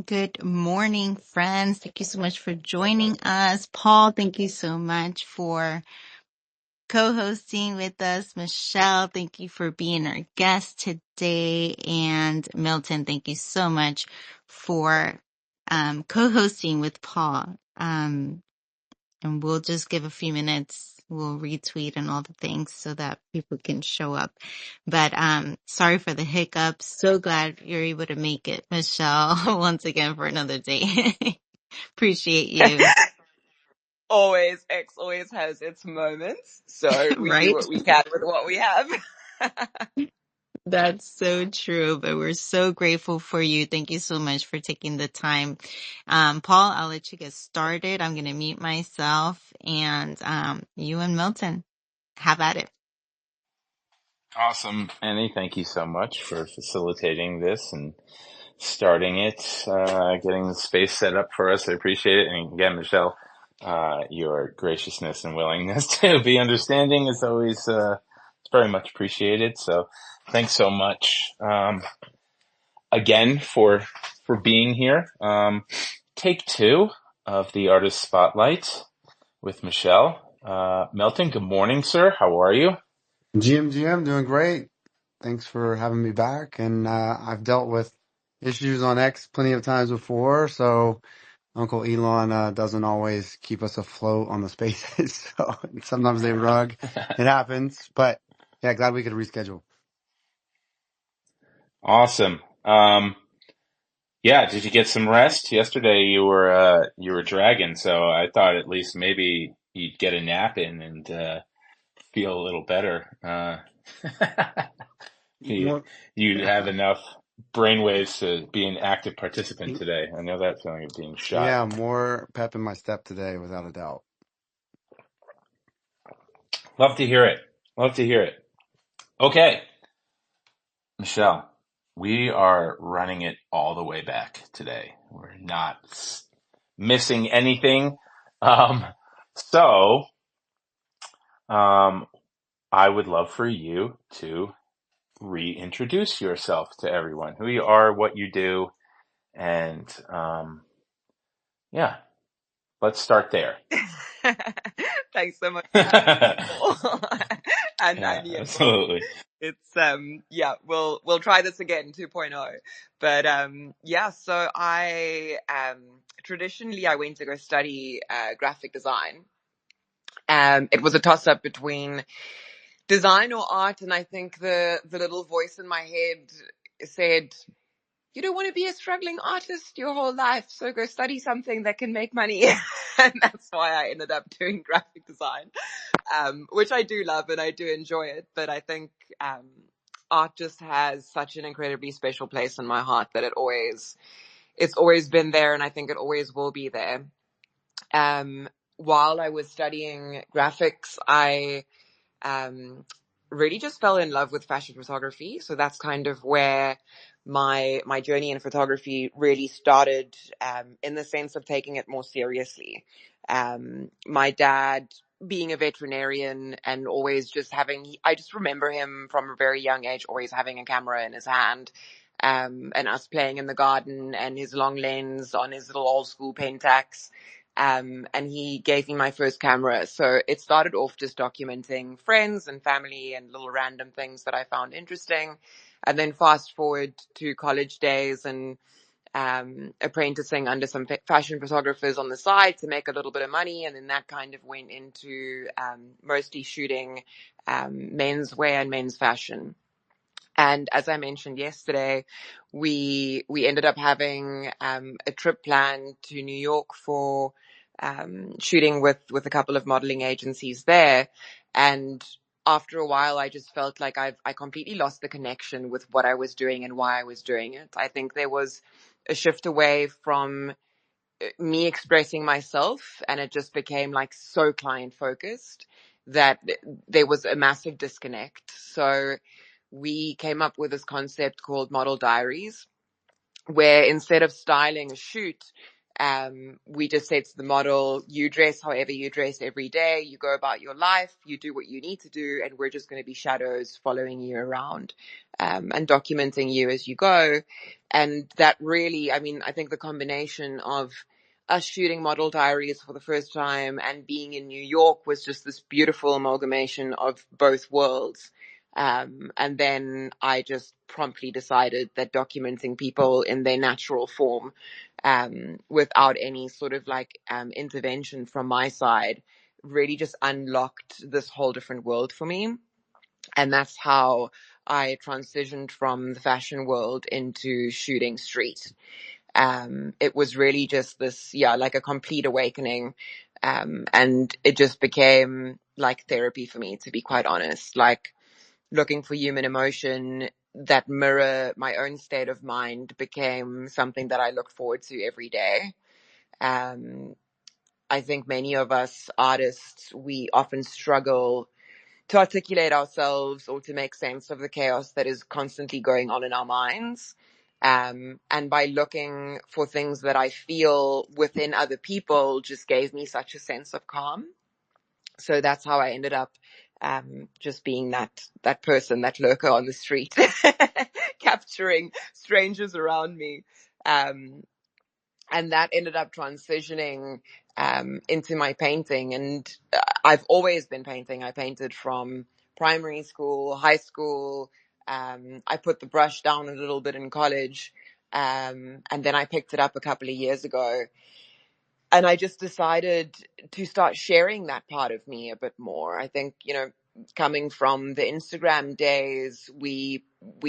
Good morning, friends. Thank you so much for joining us. Paul, thank you so much for co-hosting with us. Michelle, thank you for being our guest today. And Milton, thank you so much for co-hosting with Paul. And we'll just give a few minutes. We'll retweet and all the things so that people can show up. But sorry for the hiccups. So glad you're able to make it, Michelle, once again for another day. Appreciate you. Always, X always has its moments. So we do Right? what we can with what we have. That's so true. But we're so grateful for you. Thank you so much for taking the time. Paul, I'll let you get started. I'm going to mute myself and you and Milton, have at it. Awesome, Annie. Thank you so much for facilitating this and starting it, getting the space set up for us. I appreciate it. And again, Michelle, your graciousness and willingness to be understanding is always, it's very much appreciated. So thanks so much, again for being here. Take two of the Artist Spotlight with Michelle. Milton, good morning, sir. How are you? GM, doing great. Thanks for having me back. And I've dealt with issues on X plenty of times before, so Uncle Elon doesn't always keep us afloat on the spaces. So sometimes they rug. It happens. But yeah, glad we could reschedule. Awesome. Yeah, did you get some rest? Yesterday you were dragging, so I thought at least maybe you'd get a nap in and feel a little better. You More, you have enough brainwaves to be an active participant today. I know that feeling of being shot. yeah, more pep in my step today, without a doubt. Love to hear it. Love to hear it. Okay, Michelle, we are running it all the way back today. We're not missing anything. Um, so, I would love for you to reintroduce yourself to everyone, who you are, what you do, and, yeah, let's start there. Thanks so much for having me, Paul. And Yeah, Annie and Milton. absolutely. It's yeah, we'll try this again 2.0. But yeah, so I traditionally I went to go study graphic design. It was a toss up between design or art, and I think the little voice in my head said, you don't want to be a struggling artist your whole life, so go study something that can make money. And that's why I ended up doing graphic design, which I do love and I do enjoy it. But I think art just has such an incredibly special place in my heart that it's always been there, and I think it always will be there. While I was studying graphics, I really just fell in love with fashion photography. So that's kind of where my journey in photography really started, in the sense of taking it more seriously. My dad being a veterinarian and always just I just remember him from a very young age, always having a camera in his hand, and us playing in the garden and his long lens on his little old school Pentax. And he gave me my first camera. So it started off just documenting friends and family and little random things that I found interesting. And then fast forward to college days and apprenticing under some fashion photographers on the side to make a little bit of money. And then that kind of went into mostly shooting menswear and men's fashion. And as I mentioned yesterday, we ended up having a trip planned to New York for shooting with a couple of modeling agencies there. And after a while, I just felt like I completely lost the connection with what I was doing and why I was doing it. I think there was a shift away from me expressing myself, and it just became like so client focused that there was a massive disconnect. So we came up with this concept called model diaries, where instead of styling a shoot, we just said to the model, you dress however you dress every day, you go about your life, you do what you need to do, and we're just going to be shadows following you around. and documenting you as you go. And that really, I mean, I think the combination of us shooting model diaries for the first time and being in New York was just this beautiful amalgamation of both worlds. And then I just promptly decided that documenting people in their natural form, without any sort of like, intervention from my side, really just unlocked this whole different world for me. And that's how I transitioned from the fashion world into shooting street. It was really just this, yeah, like a complete awakening. And it just became like therapy for me, to be quite honest, like looking for human emotion that mirror my own state of mind became something that I look forward to every day. Um, I think many of us artists, we often struggle to articulate ourselves or to make sense of the chaos that is constantly going on in our minds. And by looking for things that I feel within other people just gave me such a sense of calm. So that's how I ended up, just being that person, that lurker on the street, capturing strangers around me. Um, and that ended up transitioning, into my painting. And I've always been painting. I painted from primary school, high school. I put the brush down a little bit in college. And then I picked it up a couple of years ago. And I just decided to start sharing that part of me a bit more. I think, coming from the Instagram days, we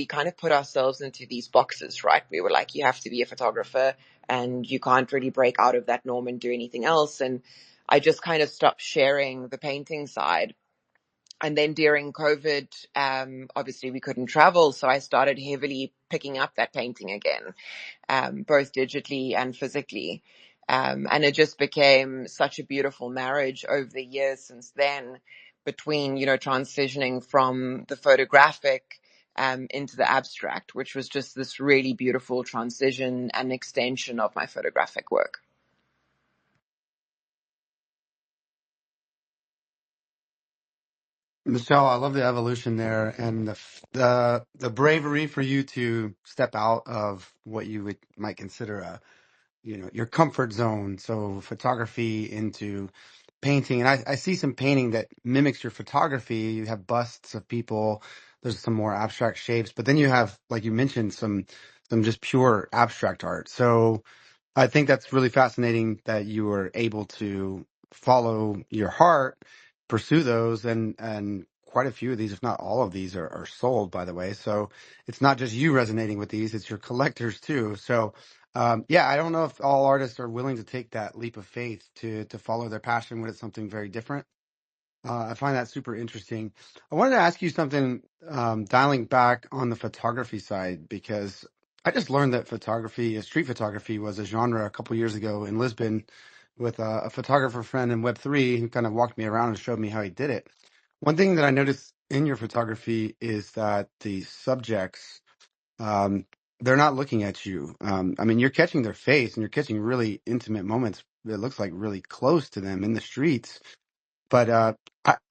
kind of put ourselves into these boxes, right? We were like, you have to be a photographer and you can't really break out of that norm and do anything else. And I just kind of stopped sharing the painting side. And then during COVID, obviously we couldn't travel. So I started heavily picking up that painting again, both digitally and physically. And it just became such a beautiful marriage over the years since then, between, transitioning from the photographic, into the abstract, which was just this really beautiful transition and extension of my photographic work. Michelle, I love the evolution there and the bravery for you to step out of what you might consider your comfort zone. So photography into painting. And I see some painting that mimics your photography. You have busts of people. There's some more abstract shapes, but then you have, like you mentioned, some just pure abstract art. So I think that's really fascinating that you were able to follow your heart, pursue those, and quite a few of these, if not all of these, are sold, by the way. So it's not just you resonating with these, it's your collectors too. So yeah, I don't know if all artists are willing to take that leap of faith to follow their passion when it's something very different. I find that super interesting. I wanted to ask you something, dialing back on the photography side, because I just learned that street photography was a genre a couple years ago in Lisbon with a photographer friend in Web3 who kind of walked me around and showed me how he did it. One thing that I noticed in your photography is that the subjects, um, they're not looking at you. I mean, you're catching their face and you're catching really intimate moments. It looks like really close to them in the streets, but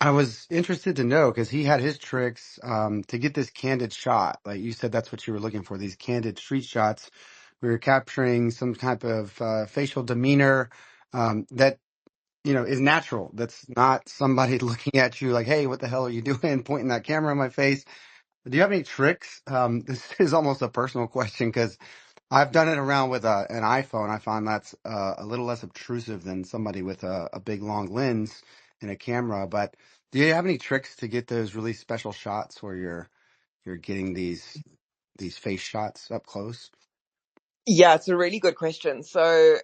I was interested to know because he had his tricks to get this candid shot. Like you said, that's what you were looking for, these candid street shots. We were capturing some type of facial demeanor that, is natural. That's not somebody looking at you like, hey, what the hell are you doing? Pointing that camera in my face. Do you have any tricks? This is almost a personal question because I've done it around with an iPhone. I find that's a little less obtrusive than somebody with a big long lens and a camera. But do you have any tricks to get those really special shots where you're getting these face shots up close? Yeah, it's a really good question. So,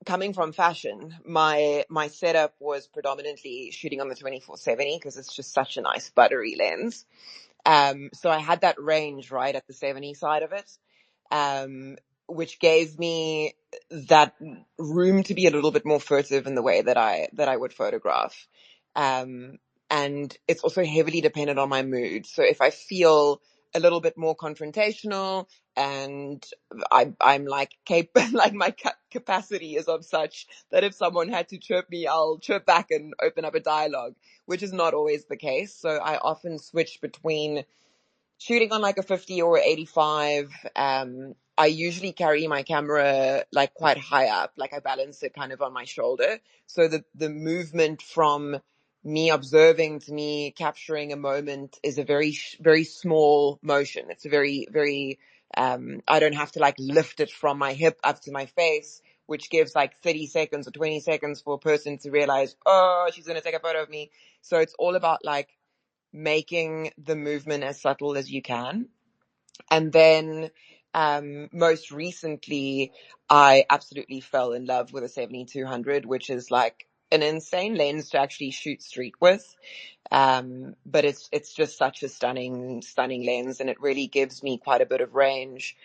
coming from fashion, my setup was predominantly shooting on the 24-70 because it's just such a nice buttery lens. So I had that range right at the 70 side of it, um, which gave me that room to be a little bit more furtive in the way that I would photograph. Um, and it's also heavily dependent on my mood. So if I feel a little bit more confrontational and I'm like like my capacity is of such that if someone had to chirp me, I'll chirp back and open up a dialogue, which is not always the case. So I often switch between shooting on like a 50 or 85, I usually carry my camera like quite high up, like I balance it kind of on my shoulder. So the movement from me observing to me capturing a moment is a very, very small motion. It's a very, very, I don't have to like lift it from my hip up to my face, which gives like 30 seconds or 20 seconds for a person to realize, oh, she's going to take a photo of me. So it's all about like making the movement as subtle as you can. And then most recently, I absolutely fell in love with a 7200, which is like an insane lens to actually shoot street with. But it's just such a stunning lens, and it really gives me quite a bit of range.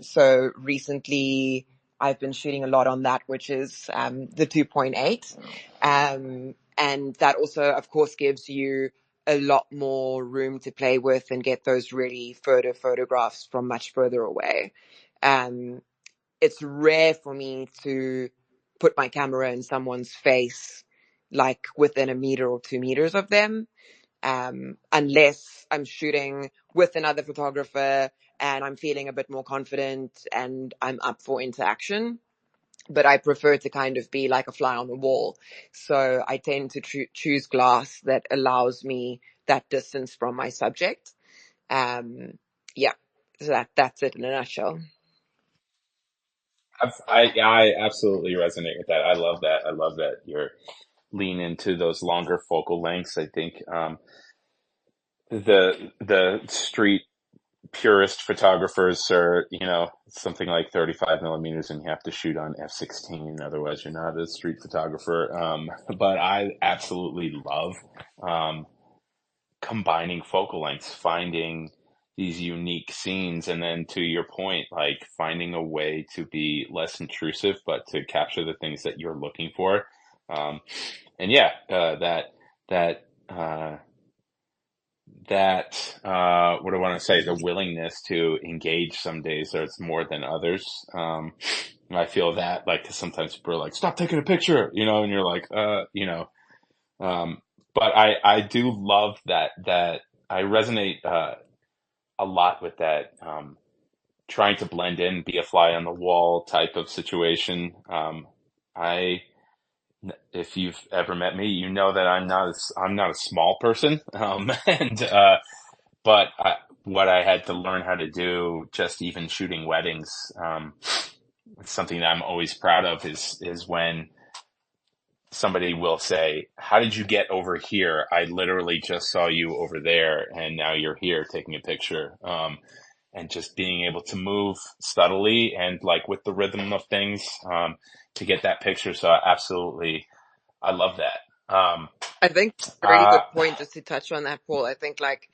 So recently I've been shooting a lot on that, which is, the 2.8. And that also, of course, gives you a lot more room to play with and get those really photographs from much further away. It's rare for me to put my camera in someone's face, like within a meter or 2 meters of them, unless I'm shooting with another photographer and I'm feeling a bit more confident and I'm up for interaction. But I prefer to kind of be like a fly on the wall. So I tend to choose glass that allows me that distance from my subject. Yeah, so that's it in a nutshell. I absolutely resonate with that. I love that. I love that you're lean into those longer focal lengths. I think the street purist photographers are, something like 35 millimeters, and you have to shoot on f/16. Otherwise, you're not a street photographer. But I absolutely love combining focal lengths, finding these unique scenes, and then to your point, like finding a way to be less intrusive, but to capture the things that you're looking for. And yeah, that, uh, what do I want to say? The willingness to engage some days there's more than others. I feel that like, 'cause sometimes people are like, stop taking a picture, and you're like, but I do love that I resonate, a lot with that, trying to blend in, be a fly on the wall type of situation. If you've ever met me, you know that I'm not a small person. And, but what I had to learn how to do, just even shooting weddings, something that I'm always proud of is when somebody will say, how did you get over here? I literally just saw you over there and now you're here taking a picture. And just being able to move subtly and like with the rhythm of things, to get that picture. So absolutely, I love that. I think that's a really Uh, good point, just to touch on that, Paul. I think like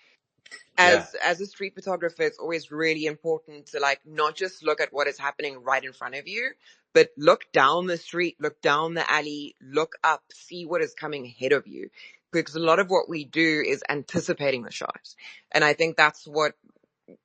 yeah, as a street photographer, it's always really important to like not just look at what is happening right in front of you, but look down the street, look down the alley, look up, see what is coming ahead of you. Because a lot of what we do is anticipating the shot. And I think that's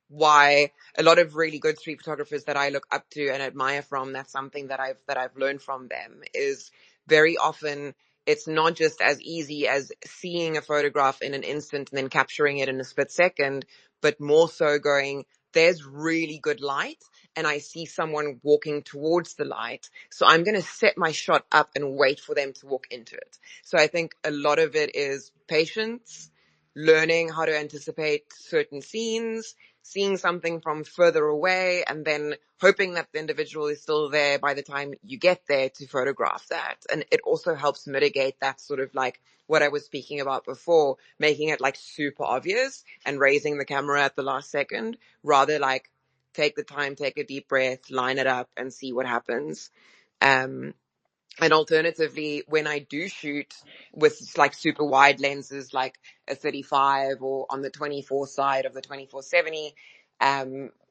why a lot of really good street photographers that I look up to and admire from, that's something that I've learned from them, is very often it's not just as easy as seeing a photograph in an instant and then capturing it in a split second, but more so going, there's really good light and I see someone walking towards the light. So I'm going to set my shot up and wait for them to walk into it. So I think a lot of it is patience, learning how to anticipate certain scenes, seeing something from further away, and then hoping that the individual is still there by the time you get there to photograph that. And it also helps mitigate that sort of like what I was speaking about before, making it like super obvious and raising the camera at the last second, rather like take the time, take a deep breath, line it up and see what happens. Um, and alternatively, when I do shoot with like super wide lenses, like a 35 or on the 24 side of the 24-70,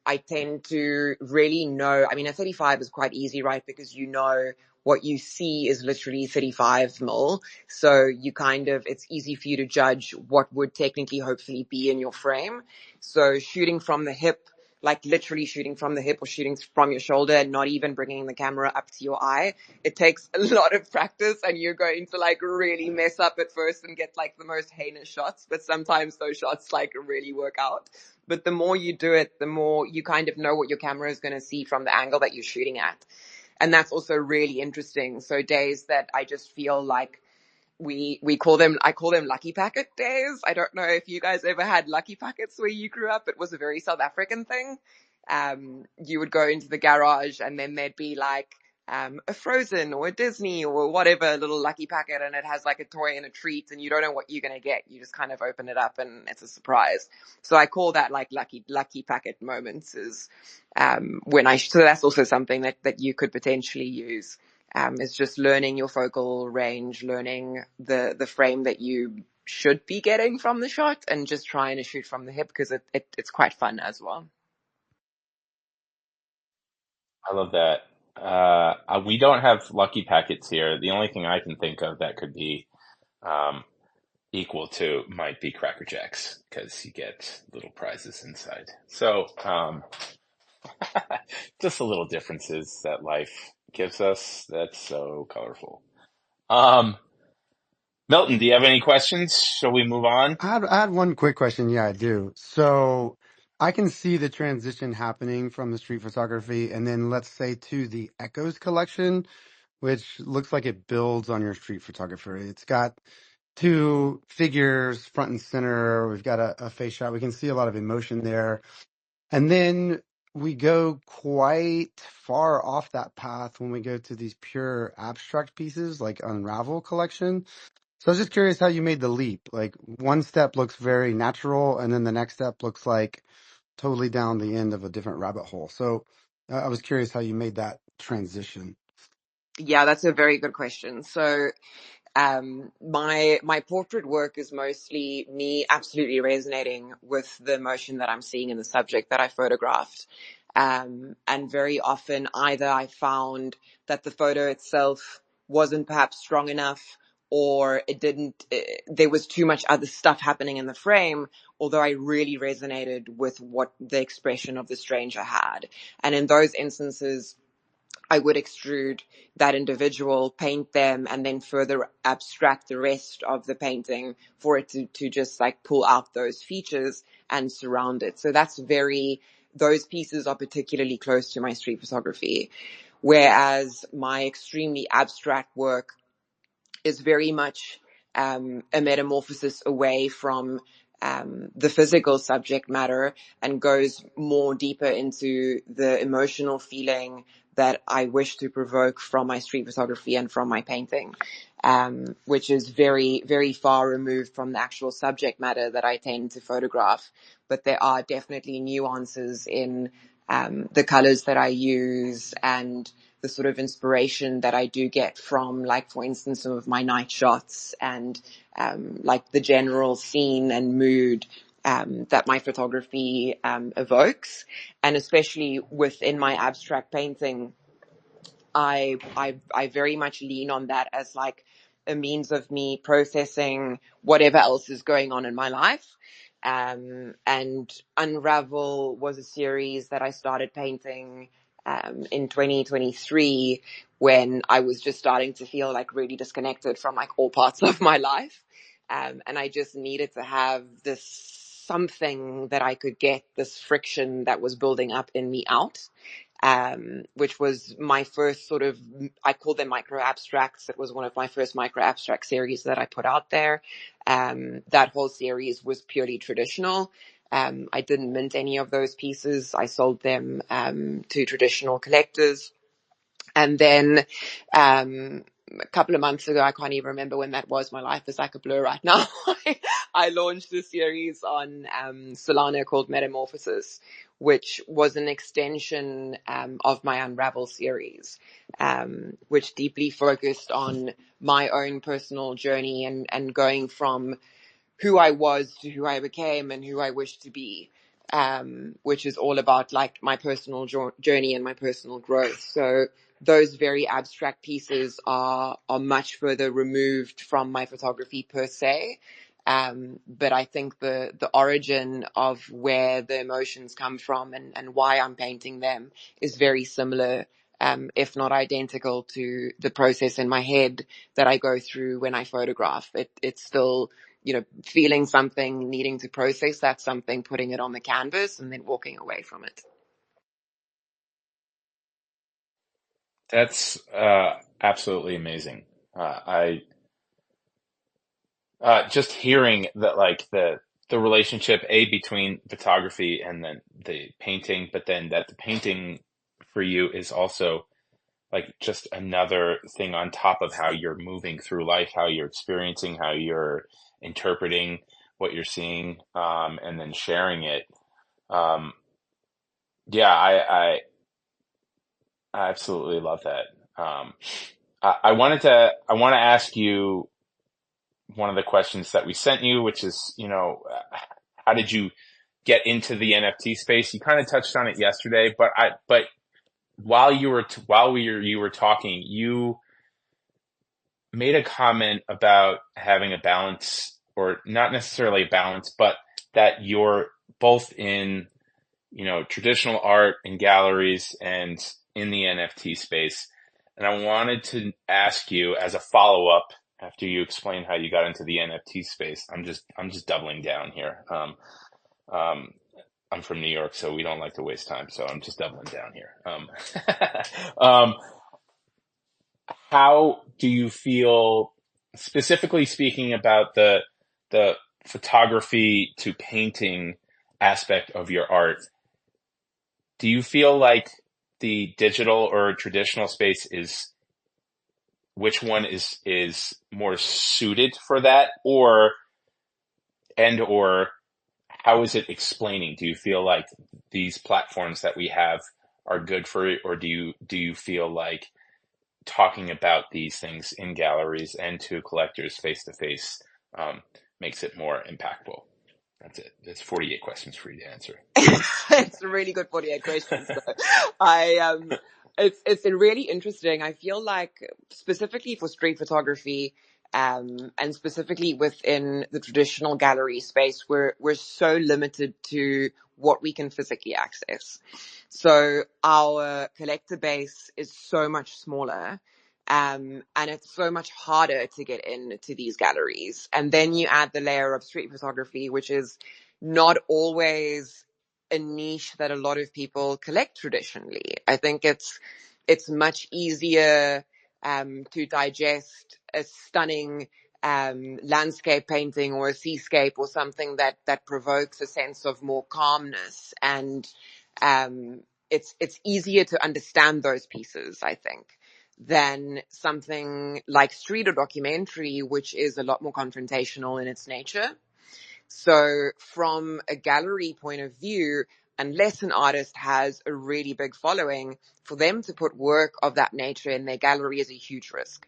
I tend to really know, I mean, a 35 is quite easy, right? Because you know what you see is literally 35 mil. So you kind of, it's easy for you to judge what would technically hopefully be in your frame. So shooting from the hip, like literally shooting from the hip or shooting from your shoulder and not even bringing the camera up to your eye. It takes a lot of practice, and you're going to like really mess up at first and get like the most heinous shots, but sometimes those shots like really work out. But the more you do it, the more you kind of know what your camera is going to see from the angle that you're shooting at. And that's also really interesting. So days that I just feel like I call them lucky packet days. I don't know if you guys ever had lucky packets where you grew up. It was a very South African thing. You would go into the garage and then there'd be like a Frozen or a Disney or whatever little lucky packet, and it has like a toy and a treat, and you don't know what you're going to get. You just kind of open it up and it's a surprise. So I call that like lucky packet moments is so that's also something that you could potentially use. Is just learning your focal range, learning the frame that you should be getting from the shot, and just trying to shoot from the hip, because it's quite fun as well. I love that. We don't have lucky packets here. The only thing I can think of that could be um, equal to might be Cracker Jacks, because you get little prizes inside. So just the little differences that life gives us. That's so colorful. Milton, do you have any questions? Shall we move on? I had one quick question. Yeah, I do. So I can see the transition happening from the street photography and then let's say to the Echoes collection, which looks like it builds on your street photography. It's got two figures front and center. We've got a face shot. We can see a lot of emotion there. And then we go quite far off that path when we go to these pure abstract pieces like Unravel collection. So I was just curious how you made the leap. Like one step looks very natural and then the next step looks like totally down the end of a different rabbit hole. So I was curious how you made that transition. Yeah, that's a very good question. So my portrait work is mostly me absolutely resonating with the emotion that I'm seeing in the subject that I photographed. And very often either I found that the photo itself wasn't perhaps strong enough, or there was too much other stuff happening in the frame, although I really resonated with what the expression of the stranger had. And in those instances, I would extrude that individual, paint them, and then further abstract the rest of the painting for it to just like pull out those features and surround it. So those pieces are particularly close to my street photography. Whereas my extremely abstract work is very much a metamorphosis away from the physical subject matter, and goes more deeper into the emotional feeling that I wish to provoke from my street photography and from my painting, which is very, very far removed from the actual subject matter that I tend to photograph. But there are definitely nuances in the colors that I use, and the sort of inspiration that I do get from, like, for instance, some of my night shots, and like the general scene and mood that my photography evokes. And especially within my abstract painting, I very much lean on that as like a means of me processing whatever else is going on in my life. And Unravel was a series that I started painting in 2023, when I was just starting to feel like really disconnected from like all parts of my life. And I just needed to have this something that I could get this friction that was building up in me out. Which was my first sort of, I call them micro abstracts. It was one of my first micro abstract series that I put out there. That whole series was purely traditional. I didn't mint any of those pieces. I sold them to traditional collectors. And then a couple of months ago, I can't even remember when that was. My life is like a blur right now. I launched a series on Solana called Metamorphosis, which was an extension of my Unravel series, which deeply focused on my own personal journey, and going from who I was to who I became and who I wish to be, which is all about like my personal journey and my personal growth. So those very abstract pieces are much further removed from my photography per se. But I think the origin of where the emotions come from and why I'm painting them is very similar, if not identical, to the process in my head that I go through when I photograph. It's still, feeling something, needing to process that something, putting it on the canvas, and then walking away from it. That's absolutely amazing. I just hearing that, like the relationship between photography and then the painting, but then that the painting for you is also like just another thing on top of how you're moving through life, how you're experiencing, how you're interpreting what you're seeing, and then sharing it. Um, yeah, I absolutely love that. I want to ask you one of the questions that we sent you, which is, how did you get into the NFT space? You kind of touched on it yesterday, but while you were talking, you made a comment about having a balance, or not necessarily a balance, but that you're both in, traditional art and galleries and in the NFT space. And I wanted to ask you as a follow up after you explain how you got into the NFT space. I'm just doubling down here. Um, I'm from New York, so we don't like to waste time. So I'm just doubling down here. Um, how do you feel, specifically speaking about the photography to painting aspect of your art? Do you feel like the digital or traditional space which one is more suited for that, or how is it explaining? Do you feel like these platforms that we have are good for it, or do you feel like talking about these things in galleries and to collectors face to face makes it more impactful? That's it. There's 48 questions for you to answer. It's a really good 48 questions. So it's really interesting. I feel like specifically for street photography, and specifically within the traditional gallery space, we're so limited to what we can physically access. So our collector base is so much smaller. And it's so much harder to get into these galleries. And then you add the layer of street photography, which is not always a niche that a lot of people collect traditionally. I think it's much easier to digest a stunning landscape painting or a seascape or something that provokes a sense of more calmness, and it's easier to understand those pieces, I think, than something like street or documentary, which is a lot more confrontational in its nature. So from a gallery point of view, unless an artist has a really big following, for them to put work of that nature in their gallery is a huge risk,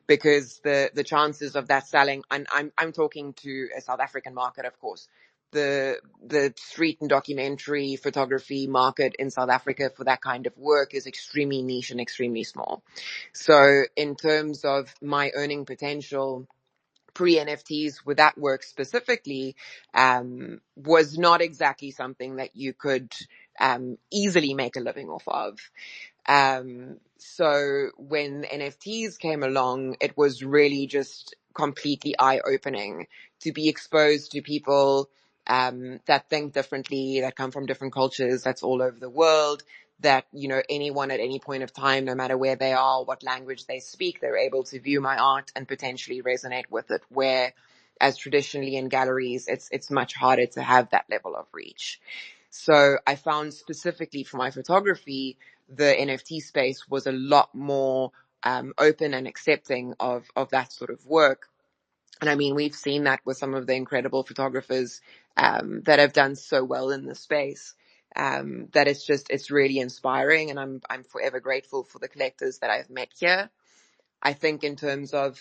because the chances of that selling, and I'm talking to a South African market, of course. The street and documentary photography market in South Africa for that kind of work is extremely niche and extremely small. So in terms of my earning potential pre-NFTs with that work specifically, was not exactly something that you could easily make a living off of. So when NFTs came along, it was really just completely eye-opening to be exposed to people that think differently, that come from different cultures, that's all over the world, that, anyone at any point of time, no matter where they are, what language they speak, they're able to view my art and potentially resonate with it, where as traditionally in galleries, it's much harder to have that level of reach. So I found specifically for my photography, the NFT space was a lot more open and accepting of that sort of work. And I mean, we've seen that with some of the incredible photographers that have done so well in the space. That it's really inspiring, and I'm forever grateful for the collectors that I've met here. I think in terms of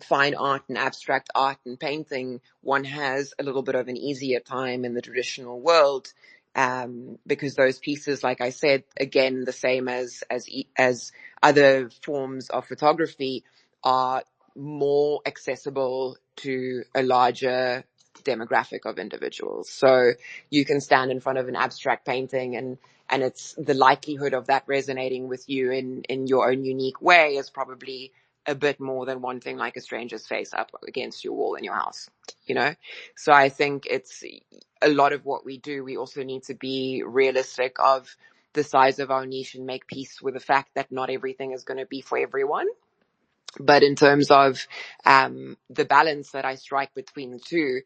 fine art and abstract art and painting, one has a little bit of an easier time in the traditional world, because those pieces, like I said, again, the same as other forms of photography, are more accessible to a larger demographic of individuals. So you can stand in front of an abstract painting, and it's the likelihood of that resonating with you in your own unique way is probably a bit more than wanting like a stranger's face up against your wall in your house, you know? So I think it's a lot of what we do. We also need to be realistic of the size of our niche and make peace with the fact that not everything is going to be for everyone. But in terms of the balance that I strike between the two,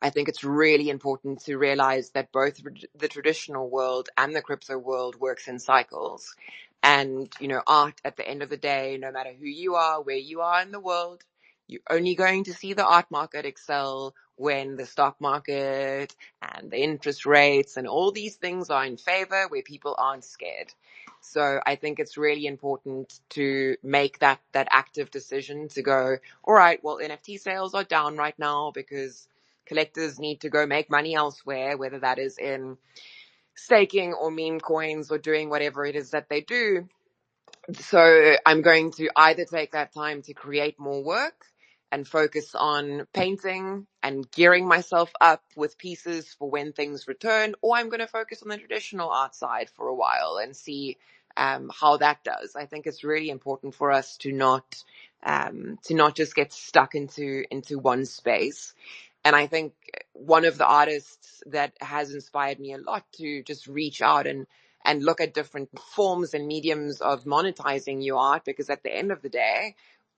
I think it's really important to realize that both the traditional world and the crypto world works in cycles. And, you know, art at the end of the day, no matter who you are, where you are in the world, you're only going to see the art market excel when the stock market and the interest rates and all these things are in favor, where people aren't scared. So I think it's really important to make that active decision to go, all right, well, NFT sales are down right now because collectors need to go make money elsewhere, whether that is in staking or meme coins or doing whatever it is that they do. So I'm going to either take that time to create more work and focus on painting and gearing myself up with pieces for when things return, or I'm going to focus on the traditional art side for a while and see how that does. I think it's really important for us to not just get stuck into one space. And I think one of the artists that has inspired me a lot to just reach out and look at different forms and mediums of monetizing your art, because at the end of the day,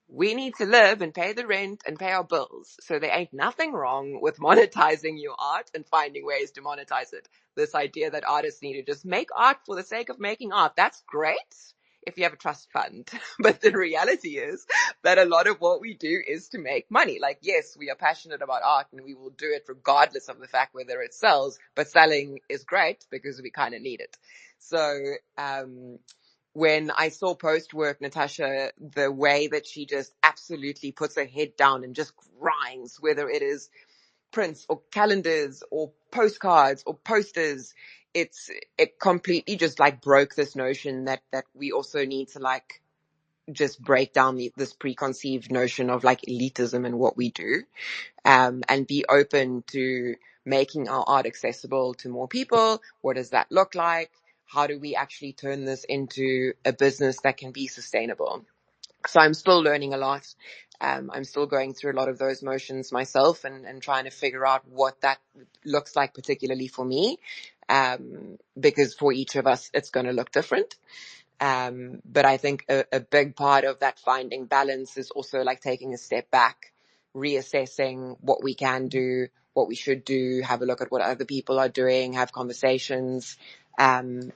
we need to live and pay the rent and pay our bills. So there ain't nothing wrong with monetizing your art and finding ways to monetize it. This idea that artists need to just make art for the sake of making art, that's great if you have a trust fund. But the reality is that a lot of what we do is to make money. Like, yes, we are passionate about art and we will do it regardless of the fact whether it sells, but selling is great because we kind of need it. So, when I saw post work, Natasha, the way that she just absolutely puts her head down and just grinds, whether it is prints or calendars or postcards or posters, it completely just like broke this notion that we also need to like just break down this preconceived notion of like elitism in what we do, and be open to making our art accessible to more people. What does that look like? How do we actually turn this into a business that can be sustainable? So I'm still learning a lot. I'm still going through a lot of those motions myself and trying to figure out what that looks like, particularly for me, because for each of us, it's going to look different. But I think a big part of that finding balance is also like taking a step back, reassessing what we can do, what we should do, have a look at what other people are doing, have conversations, and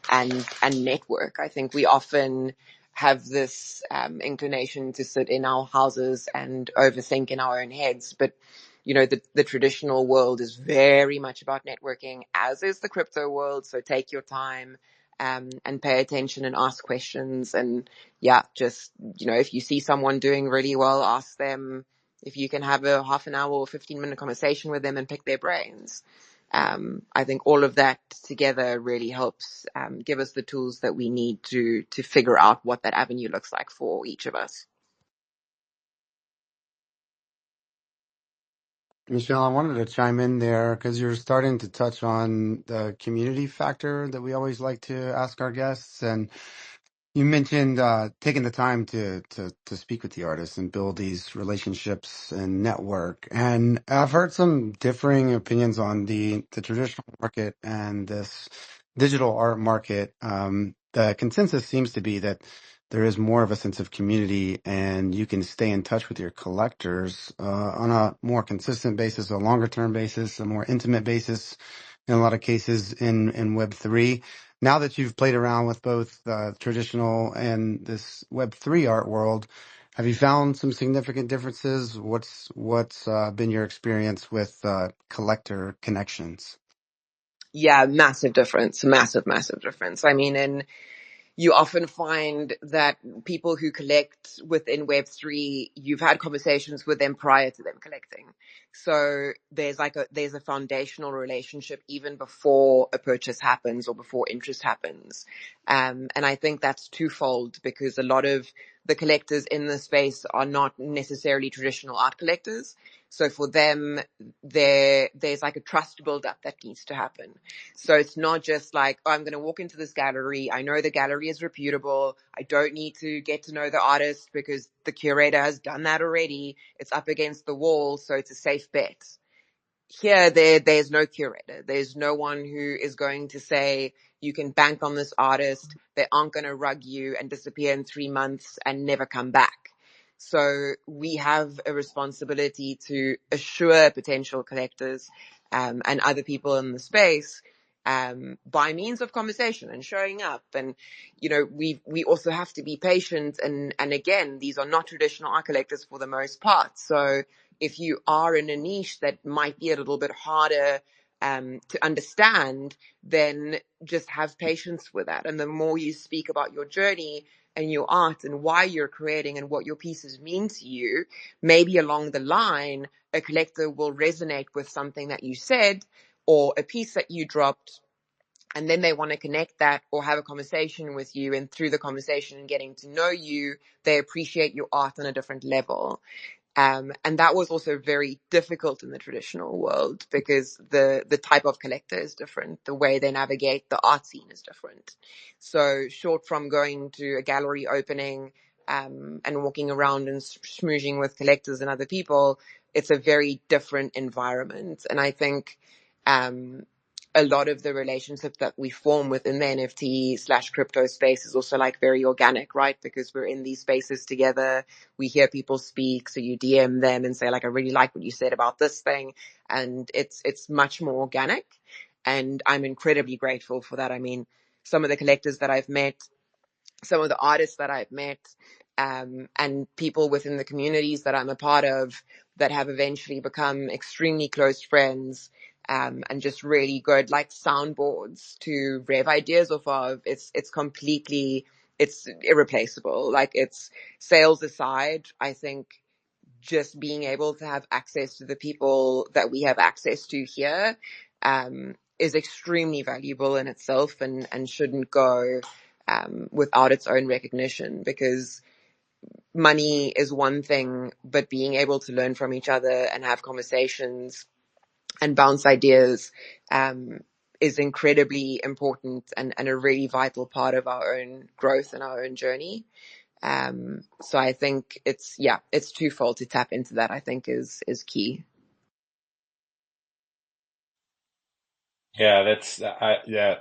network. I think we often have this inclination to sit in our houses and overthink in our own heads. But, you know, the traditional world is very much about networking, as is the crypto world. So take your time and pay attention and ask questions. And yeah, just, you know, if you see someone doing really well, ask them if you can have a half an hour or 15-minute conversation with them and pick their brains. I think all of that together really helps give us the tools that we need to figure out what that avenue looks like for each of us. Michelle, I wanted to chime in there because you're starting to touch on the community factor that we always like to ask our guests. And you mentioned taking the time to speak with the artists and build these relationships and network. And I've heard some differing opinions on the traditional market and this digital art market. The consensus seems to be that there is more of a sense of community and you can stay in touch with your collectors on a more consistent basis, a longer term basis, a more intimate basis in a lot of cases in Web3. Now that you've played around with both traditional and this Web3 art world, have you found some significant differences? What's been your experience with collector connections? Yeah, massive difference, massive difference. I mean, you often find that people who collect within Web3, you've had conversations with them prior to them collecting. So there's a foundational relationship even before a purchase happens or before interest happens. And I think that's twofold, because a lot of the collectors in the space are not necessarily traditional art collectors. So for them, there's like a trust build-up that needs to happen. So it's not just like, oh, I'm going to walk into this gallery. I know the gallery is reputable. I don't need to get to know the artist because the curator has done that already. It's up against the wall, so it's a safe bet. Here, there's no curator. There's no one who is going to say, you can bank on this artist. They aren't going to rug you and disappear in 3 months and never come back. So we have a responsibility to assure potential collectors and other people in the space by means of conversation and showing up. And, you know, we also have to be patient. And again, these are not traditional art collectors for the most part. So if you are in a niche that might be a little bit harder to understand, then just have patience with that. And the more you speak about your journey and your art and why you're creating and what your pieces mean to you, maybe along the line, a collector will resonate with something that you said or a piece that you dropped, and then they want to connect that or have a conversation with you. And through the conversation and getting to know you, they appreciate your art on a different level. And that was also very difficult in the traditional world because the type of collector is different. The way they navigate the art scene is different. So short from going to a gallery opening, and walking around and schmoozing with collectors and other people, it's a very different environment. And I think, a lot of the relationship that we form within the NFT/crypto space is also like very organic, right? Because we're in these spaces together. We hear people speak. So you DM them and say like, I really like what you said about this thing. And it's much more organic. And I'm incredibly grateful for that. I mean, some of the collectors that I've met, some of the artists that I've met, and people within the communities that I'm a part of that have eventually become extremely close friends, and just really good like soundboards to rev ideas off of. It's irreplaceable. Like, it's sales aside, I think just being able to have access to the people that we have access to here, is extremely valuable in itself and shouldn't go without its own recognition, because money is one thing, but being able to learn from each other and have conversations and bounce ideas is incredibly important and a really vital part of our own growth and our own journey. So I think it's twofold. To tap into that, I think is key. Yeah, yeah.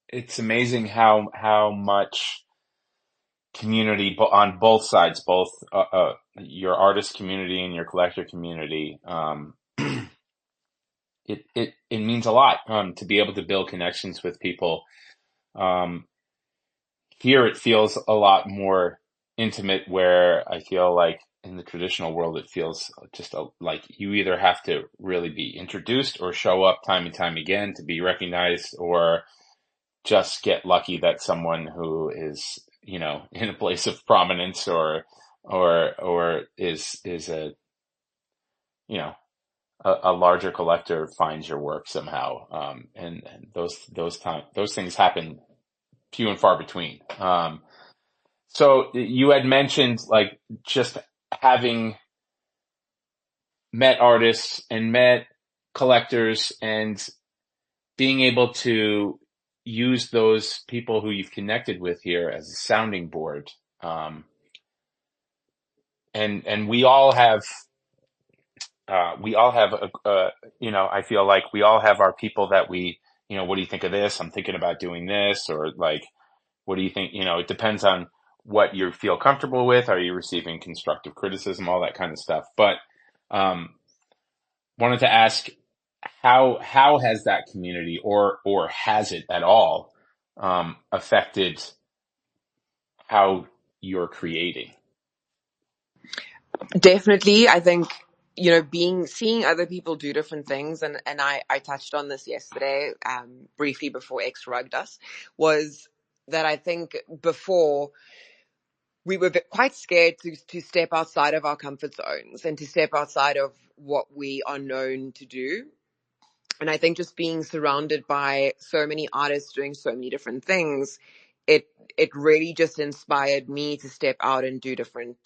It's amazing how much community on both sides, both your artist community and your collector community. It means a lot to be able to build connections with people. Here it feels a lot more intimate, where I feel like in the traditional world it feels just like you either have to really be introduced or show up time and time again to be recognized, or just get lucky that someone who is, you know, in a place of prominence or is a, you know, a larger collector finds your work somehow. And those things happen few and far between. So you had mentioned like just having met artists and met collectors and being able to use those people who you've connected with here as a sounding board. And we all have you know, I feel like we all have our people that we, you know, what do you think of this? I'm thinking about doing this, or like, what do you think? You know, it depends on what you feel comfortable with. Are you receiving constructive criticism, all that kind of stuff. But, wanted to ask, how has that community or has it at all, affected how you're creating? Definitely. I think, you know, seeing other people do different things, and I touched on this yesterday, briefly before X rugged us, was that I think before we were quite scared to step outside of our comfort zones and to step outside of what we are known to do. And I think just being surrounded by so many artists doing so many different things, it really just inspired me to step out and do different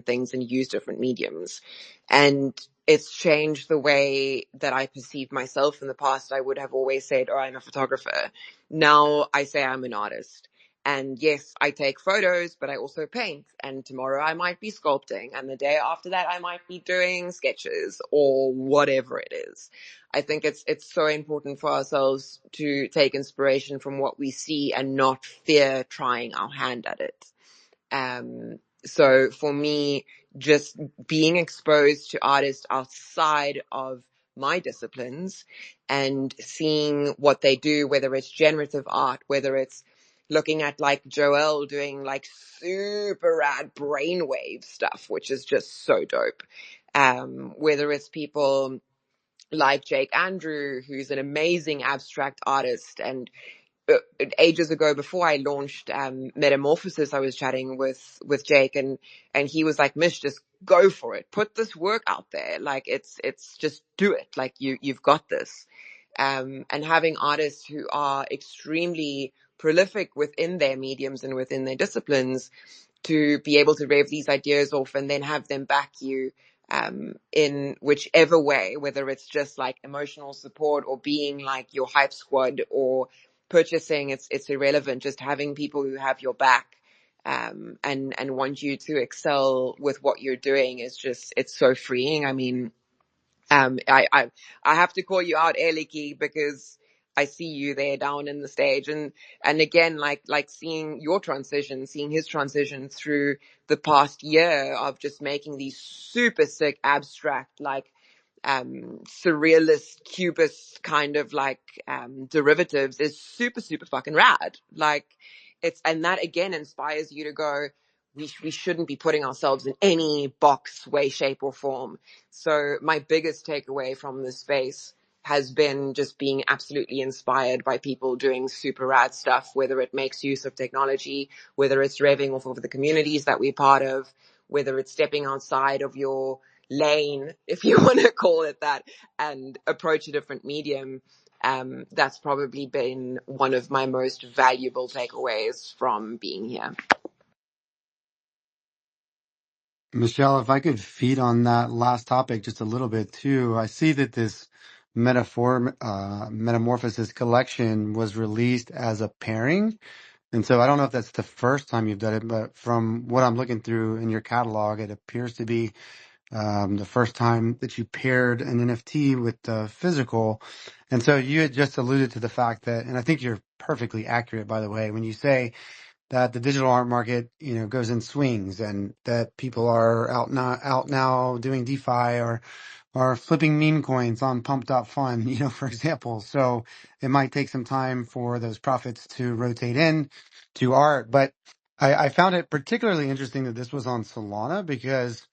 things and use different mediums. And it's changed the way that I perceive myself. In the past, I would have always said, oh, I'm a photographer. Now I say I'm an artist. And yes, I take photos, but I also paint. And tomorrow I might be sculpting. And the day after that, I might be doing sketches or whatever it is. I think it's so important for ourselves to take inspiration from what we see and not fear trying our hand at it. So for me, just being exposed to artists outside of my disciplines and seeing what they do, whether it's generative art, whether it's looking at like Joelle doing like super rad brainwave stuff, which is just so dope. Whether it's people like Jake Andrew, who's an amazing abstract artist. And ages ago, before I launched Metamorphosis, I was chatting with Jake, and he was like, Mish, just go for it. Put this work out there. Like it's just do it. Like you've got this. And having artists who are extremely prolific within their mediums and within their disciplines to be able to rev these ideas off and then have them back you in whichever way, whether it's just like emotional support or being like your hype squad or purchasing, it's irrelevant. Just having people who have your back and want you to excel with what you're doing is just, it's so freeing. I mean, I have to call you out, Eliki, because I see you there down in the stage, and again, like seeing your transition, seeing his transition through the past year of just making these super sick, abstract, like surrealist, cubist kind of like derivatives is super, super fucking rad. Like and that again inspires you to go, we shouldn't be putting ourselves in any box, way, shape, or form. So my biggest takeaway from this space has been just being absolutely inspired by people doing super rad stuff, whether it makes use of technology, whether it's revving off of the communities that we're part of, whether it's stepping outside of your lane, if you want to call it that, and approach a different medium. That's probably been one of my most valuable takeaways from being here. Michelle, if I could feed on that last topic just a little bit too. I see that this Metamorphosis collection was released as a pairing. And so I don't know if that's the first time you've done it, but from what I'm looking through in your catalog, it appears to be the first time that you paired an NFT with the physical. And so you had just alluded to the fact that, and I think you're perfectly accurate, by the way, when you say that the digital art market, goes in swings and that people are out now doing DeFi or flipping meme coins on pump.fun, for example. So it might take some time for those profits to rotate in to art. But I found it particularly interesting that this was on Solana because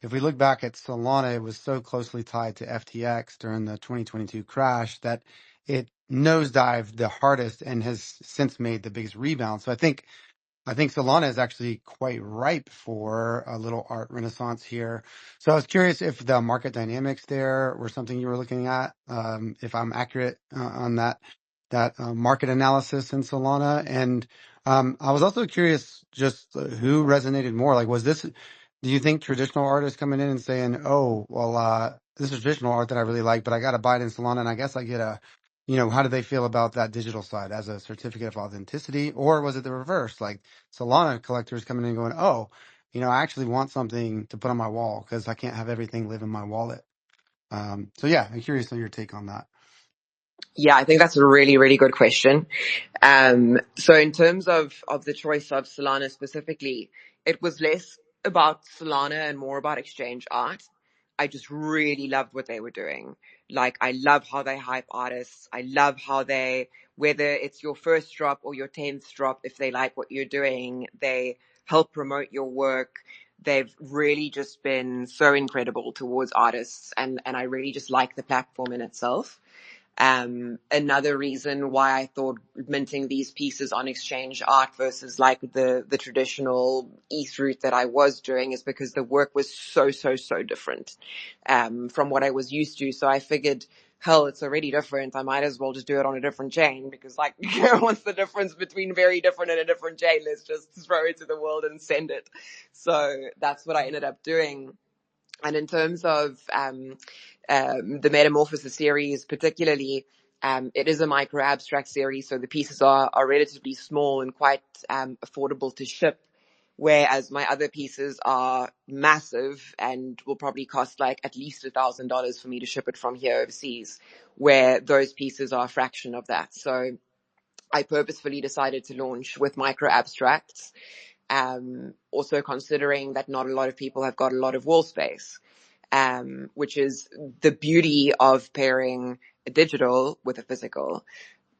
if we look back at Solana, it was so closely tied to FTX during the 2022 crash that it nosedived the hardest and has since made the biggest rebound. So I think Solana is actually quite ripe for a little art renaissance here. So I was curious if the market dynamics there were something you were looking at, if I'm accurate on that market analysis in Solana. And I was also curious just who resonated more. Like, do you think traditional artists coming in and saying, oh, well, this is traditional art that I really like, but I got to buy it in Solana and I guess I get how do they feel about that digital side as a certificate of authenticity? Or was it the reverse? Like Solana collectors coming in and going, oh, I actually want something to put on my wall because I can't have everything live in my wallet. So yeah, I'm curious on your take on that. Yeah, I think that's a really, really good question. So in terms of the choice of Solana specifically, it was less about Solana and more about exchange art. I just really loved what they were doing. Like, I love how they hype artists. I love how whether it's your first drop or your 10th drop, if they like what you're doing, they help promote your work. They've really just been so incredible towards artists, and I really just like the platform in itself. Another reason why I thought minting these pieces on exchange art versus like the traditional ETH route that I was doing is because the work was so different, from what I was used to. So I figured hell, it's already different. I might as well just do it on a different chain, because like, what's the difference between very different and a different chain? Let's just throw it to the world and send it. So that's what I ended up doing. And in terms of the Metamorphosis series particularly, it is a micro abstract series, so the pieces are relatively small and quite affordable to ship, whereas my other pieces are massive and will probably cost like at least $1,000 for me to ship it from here overseas, where those pieces are a fraction of that. So I purposefully decided to launch with micro abstracts, also considering that not a lot of people have got a lot of wall space, which is the beauty of pairing a digital with a physical.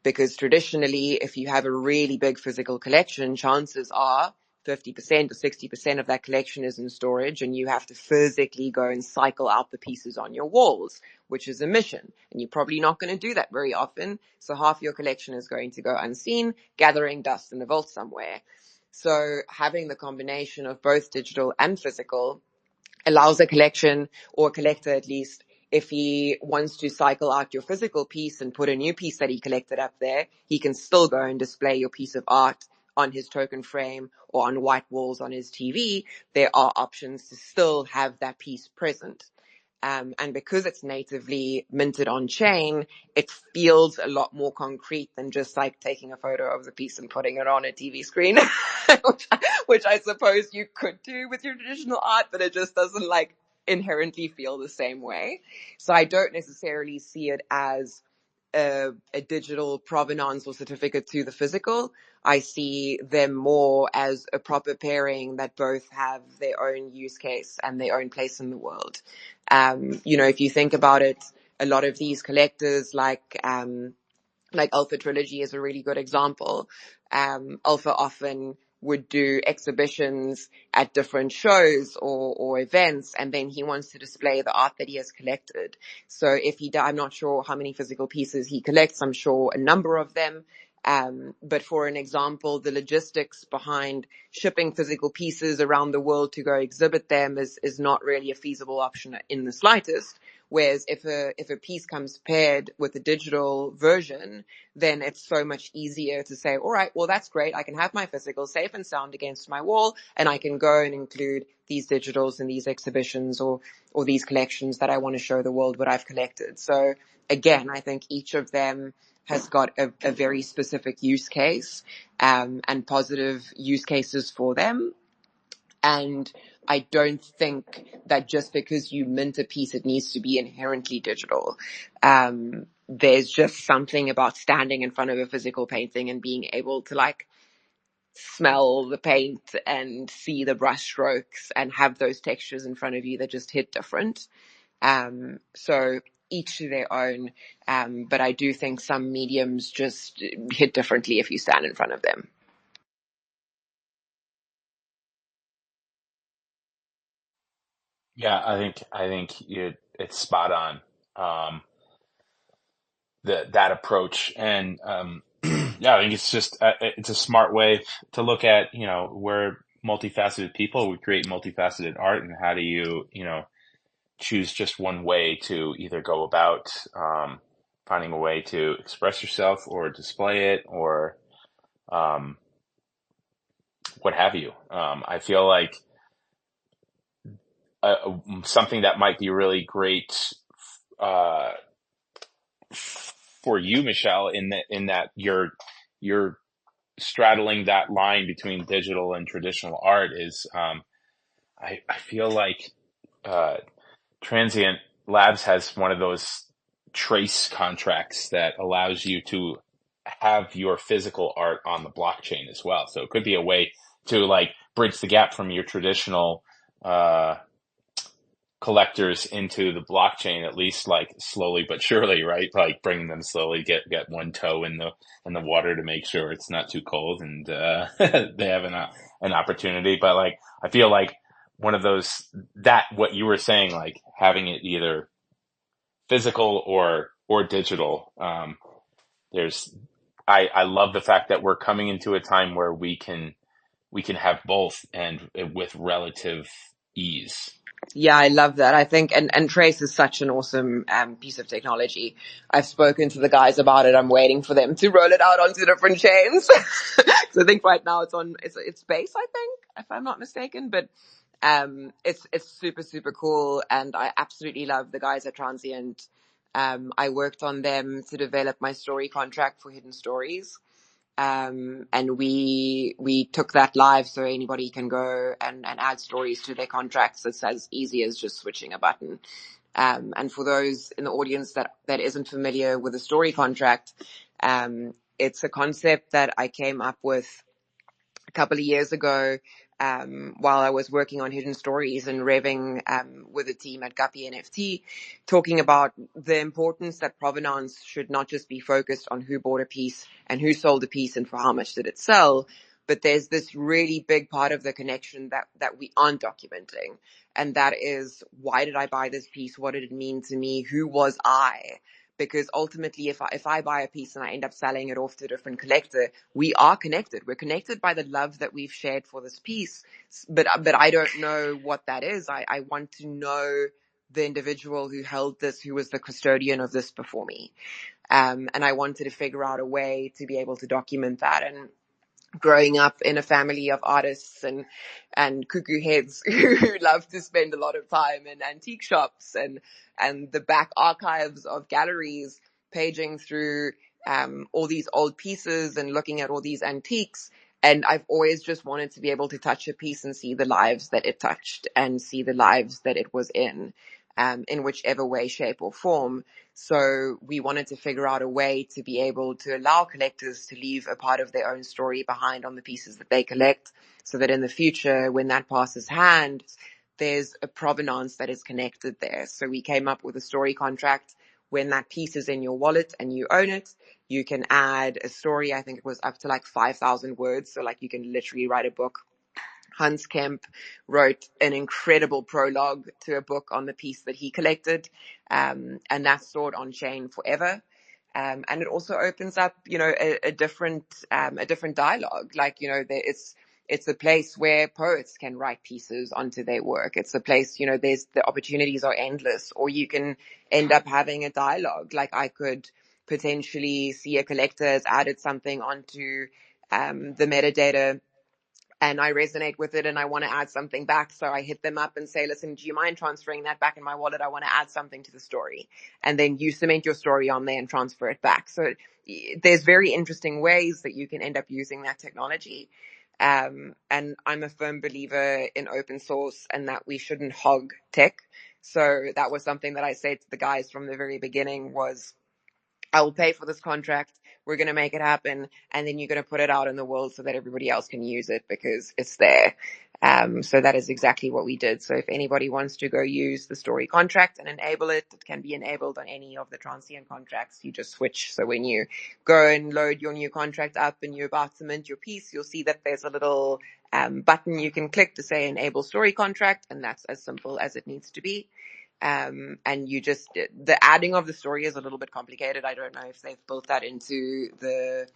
Because traditionally, if you have a really big physical collection, chances are 50% or 60% of that collection is in storage, and you have to physically go and cycle out the pieces on your walls, which is a mission. And you're probably not going to do that very often. So half your collection is going to go unseen, gathering dust in the vault somewhere. So having the combination of both digital and physical allows a collection, or a collector at least, if he wants to cycle out your physical piece and put a new piece that he collected up there, he can still go and display your piece of art on his token frame or on white walls on his TV. There are options to still have that piece present. And because it's natively minted on chain, it feels a lot more concrete than just like taking a photo of the piece and putting it on a TV screen, which I suppose you could do with your traditional art, but it just doesn't like inherently feel the same way. So I don't necessarily see it as a digital provenance or certificate to the physical. I see them more as a proper pairing that both have their own use case and their own place in the world. If you think about it, a lot of these collectors, like Alpha Trilogy is a really good example. Alpha often would do exhibitions at different shows or events, and then he wants to display the art that he has collected. So if I'm not sure how many physical pieces he collects, I'm sure a number of them. But for an example, the logistics behind shipping physical pieces around the world to go exhibit them is not really a feasible option in the slightest. Whereas if a piece comes paired with a digital version, then it's so much easier to say, all right, well, that's great. I can have my physical safe and sound against my wall, and I can go and include these digitals in these exhibitions or these collections that I want to show the world what I've collected. So again, I think each of them has got a very specific use case, and positive use cases for them. And I don't think that just because you mint a piece, it needs to be inherently digital. There's just something about standing in front of a physical painting and being able to like smell the paint and see the brush strokes and have those textures in front of you that just hit different. So each to their own. But I do think some mediums just hit differently if you stand in front of them. Yeah, I think it's spot on. That approach, and yeah, I think it's just it's a smart way to look at, we're multifaceted people, we create multifaceted art, and how do you choose just one way to either go about finding a way to express yourself or display it, or um, what have you. I feel like something that might be really great uh, for you, Michelle, in that you're straddling that line between digital and traditional art is, I feel like Transient Labs has one of those trace contracts that allows you to have your physical art on the blockchain as well. So it could be a way to like bridge the gap from your traditional collectors into the blockchain, at least like slowly but surely, right? Like bringing them slowly, get one toe in the water to make sure it's not too cold, and they have an opportunity. But like, I feel like one of those, that what you were saying, like having it either physical or digital. There's I love the fact that we're coming into a time where we can have both, and with relative ease. Yeah, I love that. I think, and Trace is such an awesome piece of technology. I've spoken to the guys about it. I'm waiting for them to roll it out onto different chains. So I think right now it's base, I think, if I'm not mistaken, but it's super, super cool. And I absolutely love the guys at Transient. I worked on them to develop my story contract for Hidden Stories. And we took that live so anybody can go and add stories to their contracts. It's as easy as just switching a button. And for those in the audience that isn't familiar with a story contract, it's a concept that I came up with a couple of years ago, while I was working on Hidden Stories and revving with the team at Guppy NFT, talking about the importance that provenance should not just be focused on who bought a piece and who sold a piece and for how much did it sell, but there's this really big part of the connection that we aren't documenting. And that is, why did I buy this piece? What did it mean to me? Who was I? Because ultimately, if I buy a piece and I end up selling it off to a different collector, we are connected. We're connected by the love that we've shared for this piece. But I don't know what that is. I want to know the individual who held this, who was the custodian of this before me. And I wanted to figure out a way to be able to document that. And growing up in a family of artists and cuckoo heads who love to spend a lot of time in antique shops and the back archives of galleries, paging through all these old pieces and looking at all these antiques. And I've always just wanted to be able to touch a piece and see the lives that it touched and see the lives that it was in whichever way, shape, or form. So we wanted to figure out a way to be able to allow collectors to leave a part of their own story behind on the pieces that they collect, so that in the future, when that passes hands, there's a provenance that is connected there. So we came up with a story contract. When that piece is in your wallet and you own it, you can add a story. I think it was up to like 5,000 words. So like you can literally write a book. Hans Kemp wrote an incredible prologue to a book on the piece that he collected, and that's stored on chain forever. And it also opens up, a different dialogue. Like, it's a place where poets can write pieces onto their work. It's a place, the opportunities are endless, or you can end up having a dialogue. Like I could potentially see a collector has added something onto the metadata, and I resonate with it and I want to add something back. So I hit them up and say, listen, do you mind transferring that back in my wallet? I want to add something to the story. And then you cement your story on there and transfer it back. So there's very interesting ways that you can end up using that technology. And I'm a firm believer in open source and that we shouldn't hog tech. So that was something that I said to the guys from the very beginning was, I will pay for this contract. We're going to make it happen. And then you're going to put it out in the world so that everybody else can use it because it's there. So that is exactly what we did. So if anybody wants to go use the story contract and enable it, it can be enabled on any of the transient contracts. You just switch. So when you go and load your new contract up and you're about to mint your piece, you'll see that there's a little button you can click to say enable story contract. And that's as simple as it needs to be. And the adding of the story is a little bit complicated. I don't know if they've built that into the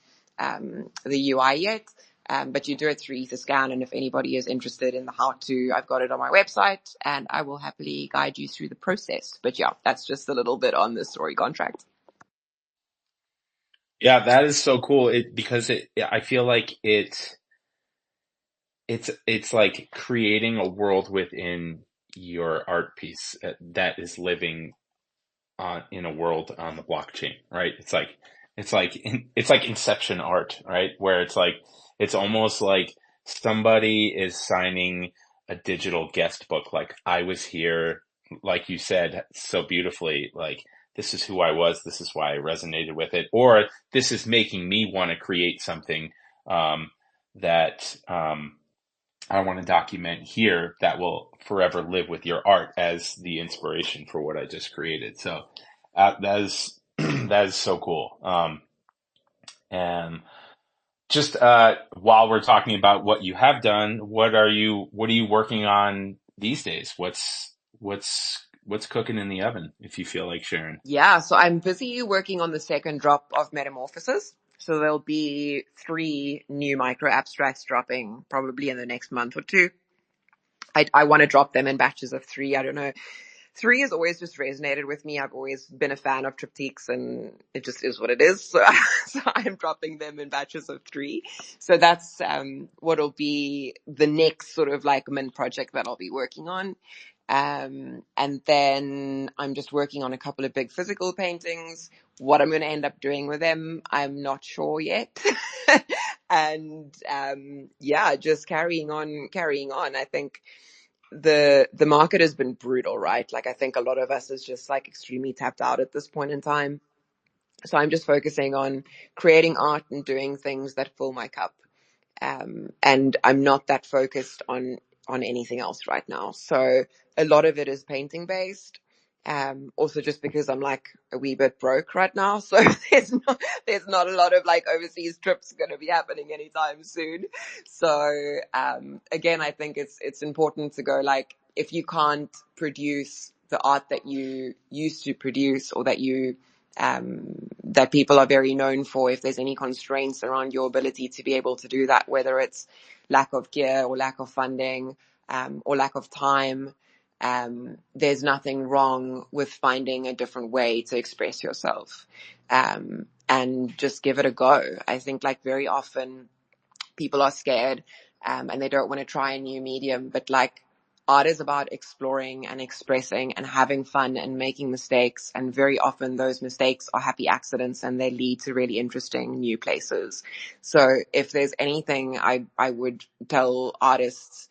UI yet. But you do it through Etherscan. And if anybody is interested in the how to, I've got it on my website and I will happily guide you through the process. But yeah, that's just a little bit on the story contract. Yeah, that is so cool. I feel like it's like creating a world within your art piece that is living in a world on the blockchain, right? It's like Inception art, right? Where it's almost like somebody is signing a digital guest book. Like I was here, like you said so beautifully, like this is who I was. This is why I resonated with it. Or this is making me want to create something, that, I want to document here that will forever live with your art as the inspiration for what I just created. So that is that is so cool. And just while we're talking about what you have done, what are you working on these days? What's cooking in the oven, if you feel like sharing? Yeah, so I'm busy working on the second drop of Metamorphosis. So there'll be 3 new micro abstracts dropping probably in the next month or 2. I want to drop them in batches of 3. I don't know. 3 has always just resonated with me. I've always been a fan of triptychs, and it just is what it is. So, so I'm dropping them in batches of 3. So that's what'll be the next sort of like mint project that I'll be working on. And then I'm just working on a couple of big physical paintings. What I'm going to end up doing with them, I'm not sure yet. And yeah, just carrying on. I think the market has been brutal, right? Like, I think a lot of us is just like extremely tapped out at this point in time. So I'm just focusing on creating art and doing things that fill my cup. And I'm not that focused on anything else right now. So a lot of it is painting based. Also just because I'm like a wee bit broke right now. So there's not a lot of like overseas trips going to be happening anytime soon. So, again, I think it's important to go like, if you can't produce the art that you used to produce, or that that people are very known for, if there's any constraints around your ability to be able to do that, whether it's lack of gear or lack of funding, or lack of time, there's nothing wrong with finding a different way to express yourself, and just give it a go. I think like very often people are scared, and they don't want to try a new medium, but like, art is about exploring and expressing and having fun and making mistakes. And very often those mistakes are happy accidents, and they lead to really interesting new places. So if there's anything I would tell artists,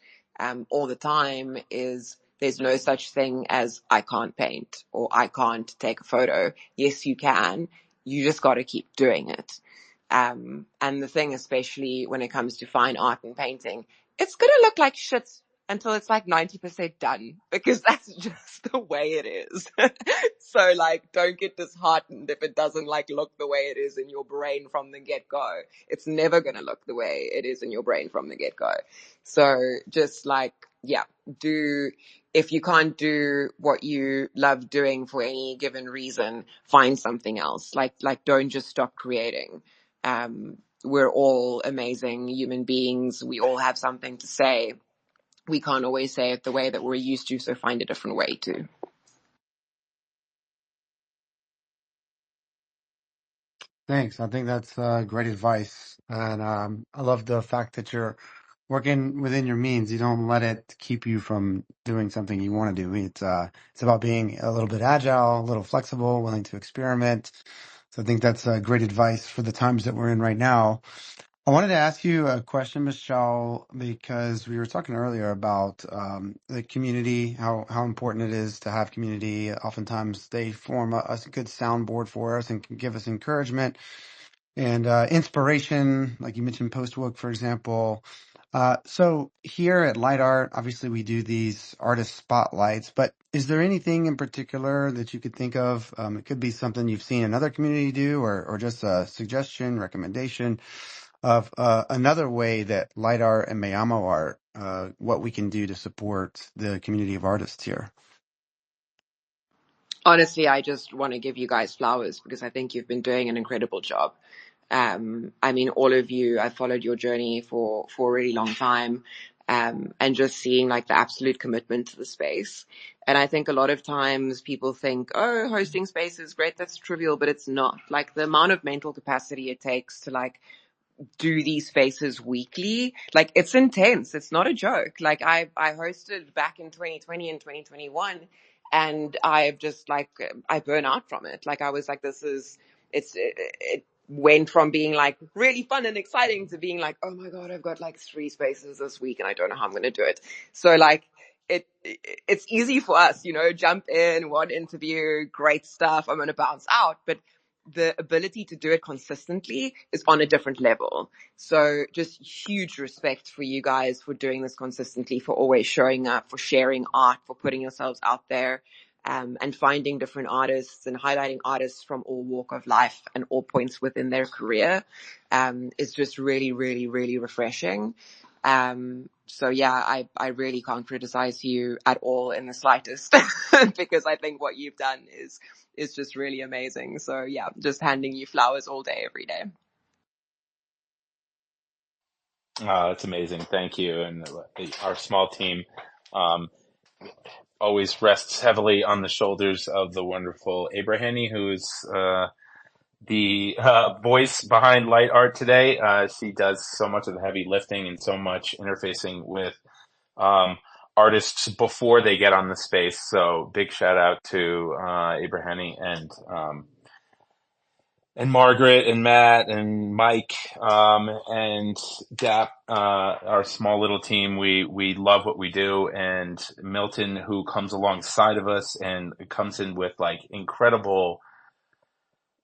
all the time, is there's no such thing as I can't paint or I can't take a photo. Yes, you can. You just got to keep doing it. And the thing, especially when it comes to fine art and painting, it's going to look like shit until it's like 90% done, because that's just the way it is. So like, don't get disheartened if it doesn't like look the way it is in your brain from the get-go. It's never going to look the way it is in your brain from the get-go. So just like, yeah, if you can't do what you love doing for any given reason, find something else. Like don't just stop creating. We're all amazing human beings. We all have something to say. We can't always say it the way that we're used to, so find a different way to. Thanks. I think that's great advice. And I love the fact that you're working within your means. You don't let it keep you from doing something you want to do. It's about being a little bit agile, a little flexible, willing to experiment. So I think that's great advice for the times that we're in right now. I wanted to ask you a question, Michelle, because we were talking earlier about the community, how important it is to have community. Oftentimes they form a good soundboard for us and can give us encouragement and inspiration, like you mentioned, post-work, for example. So here at Light Art, obviously we do these artist spotlights, but is there anything in particular that you could think of? It could be something you've seen another community do, or just a suggestion, recommendation of another way that Light Art and Mellamo Art, what we can do to support the community of artists here. Honestly, I just want to give you guys flowers, because I think you've been doing an incredible job. I mean, all of you, I followed your journey for a really long time, and just seeing like the absolute commitment to the space. And I think a lot of times people think, oh, hosting space is great, that's trivial, but it's not. Like, the amount of mental capacity it takes to like do these spaces weekly, like, it's intense. It's not a joke. Like, I hosted back in 2020 and 2021, and I've just like, I burn out from it. Like, I was like, it went from being like really fun and exciting to being like, oh my God, I've got like 3 spaces this week and I don't know how I'm going to do it. So like, it's easy for us, jump in, one interview, great stuff, I'm going to bounce out. But the ability to do it consistently is on a different level. So just huge respect for you guys for doing this consistently, for always showing up, for sharing art, for putting yourselves out there, and finding different artists and highlighting artists from all walk of life and all points within their career, is just really, really, really refreshing. So yeah, I really can't criticize you at all in the slightest, because I think what you've done is just really amazing. So yeah, just handing you flowers all day, every day. That's amazing. Thank you. And our small team um, always rests heavily on the shoulders of the wonderful Abrahani, who's the voice behind Light Art today. She does so much of the heavy lifting and so much interfacing with um, artists before they get on the space. So big shout out to Abrahani and Margaret and Matt and Mike and Dap, our small little team. We love what we do, and Milton, who comes alongside of us and comes in with like incredible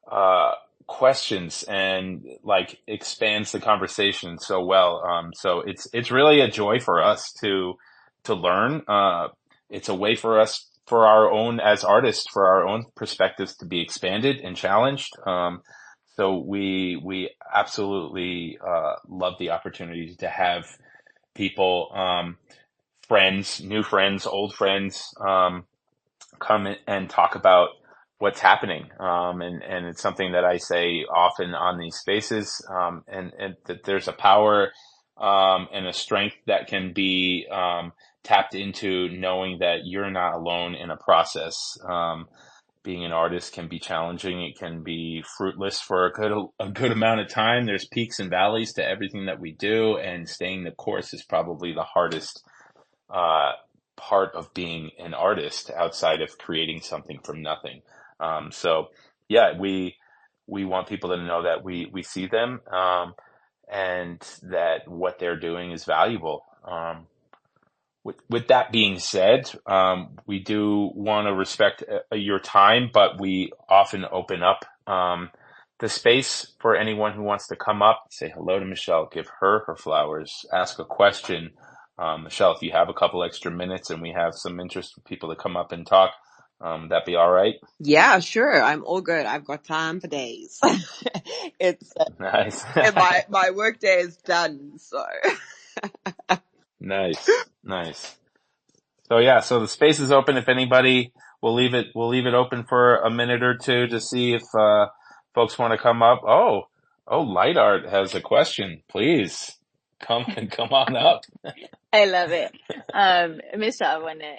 uh, questions and like expands the conversation so well. So it's really a joy for us to learn. It's a way for us, for our own, as artists, for our own perspectives to be expanded and challenged. So we absolutely love the opportunity to have people, friends, new friends, old friends, come and talk about what's happening. And it's something that I say often on these spaces, and that there's a power, and a strength that can be, tapped into, knowing that you're not alone in a process. Being an artist can be challenging. It can be fruitless for a good amount of time. There's peaks and valleys to everything that we do, and staying the course is probably the hardest uh, part of being an artist outside of creating something from nothing. So yeah, we want people to know that we see them, and that what they're doing is valuable. With that being said, we do want to respect your time, but we often open up the space for anyone who wants to come up, say hello to Michelle, give her her flowers, ask a question. Michelle, if you have a couple extra minutes and we have some interest for people to come up and talk, that'd be all right. Yeah, sure. I'm all good. I've got time for days. It's Nice. my work day is done. So Nice. So yeah, so the space is open. If anybody, we'll leave it open for a minute or two to see if folks want to come up. Oh, Light Art has a question. Please come on up. I love it. Michelle, I want to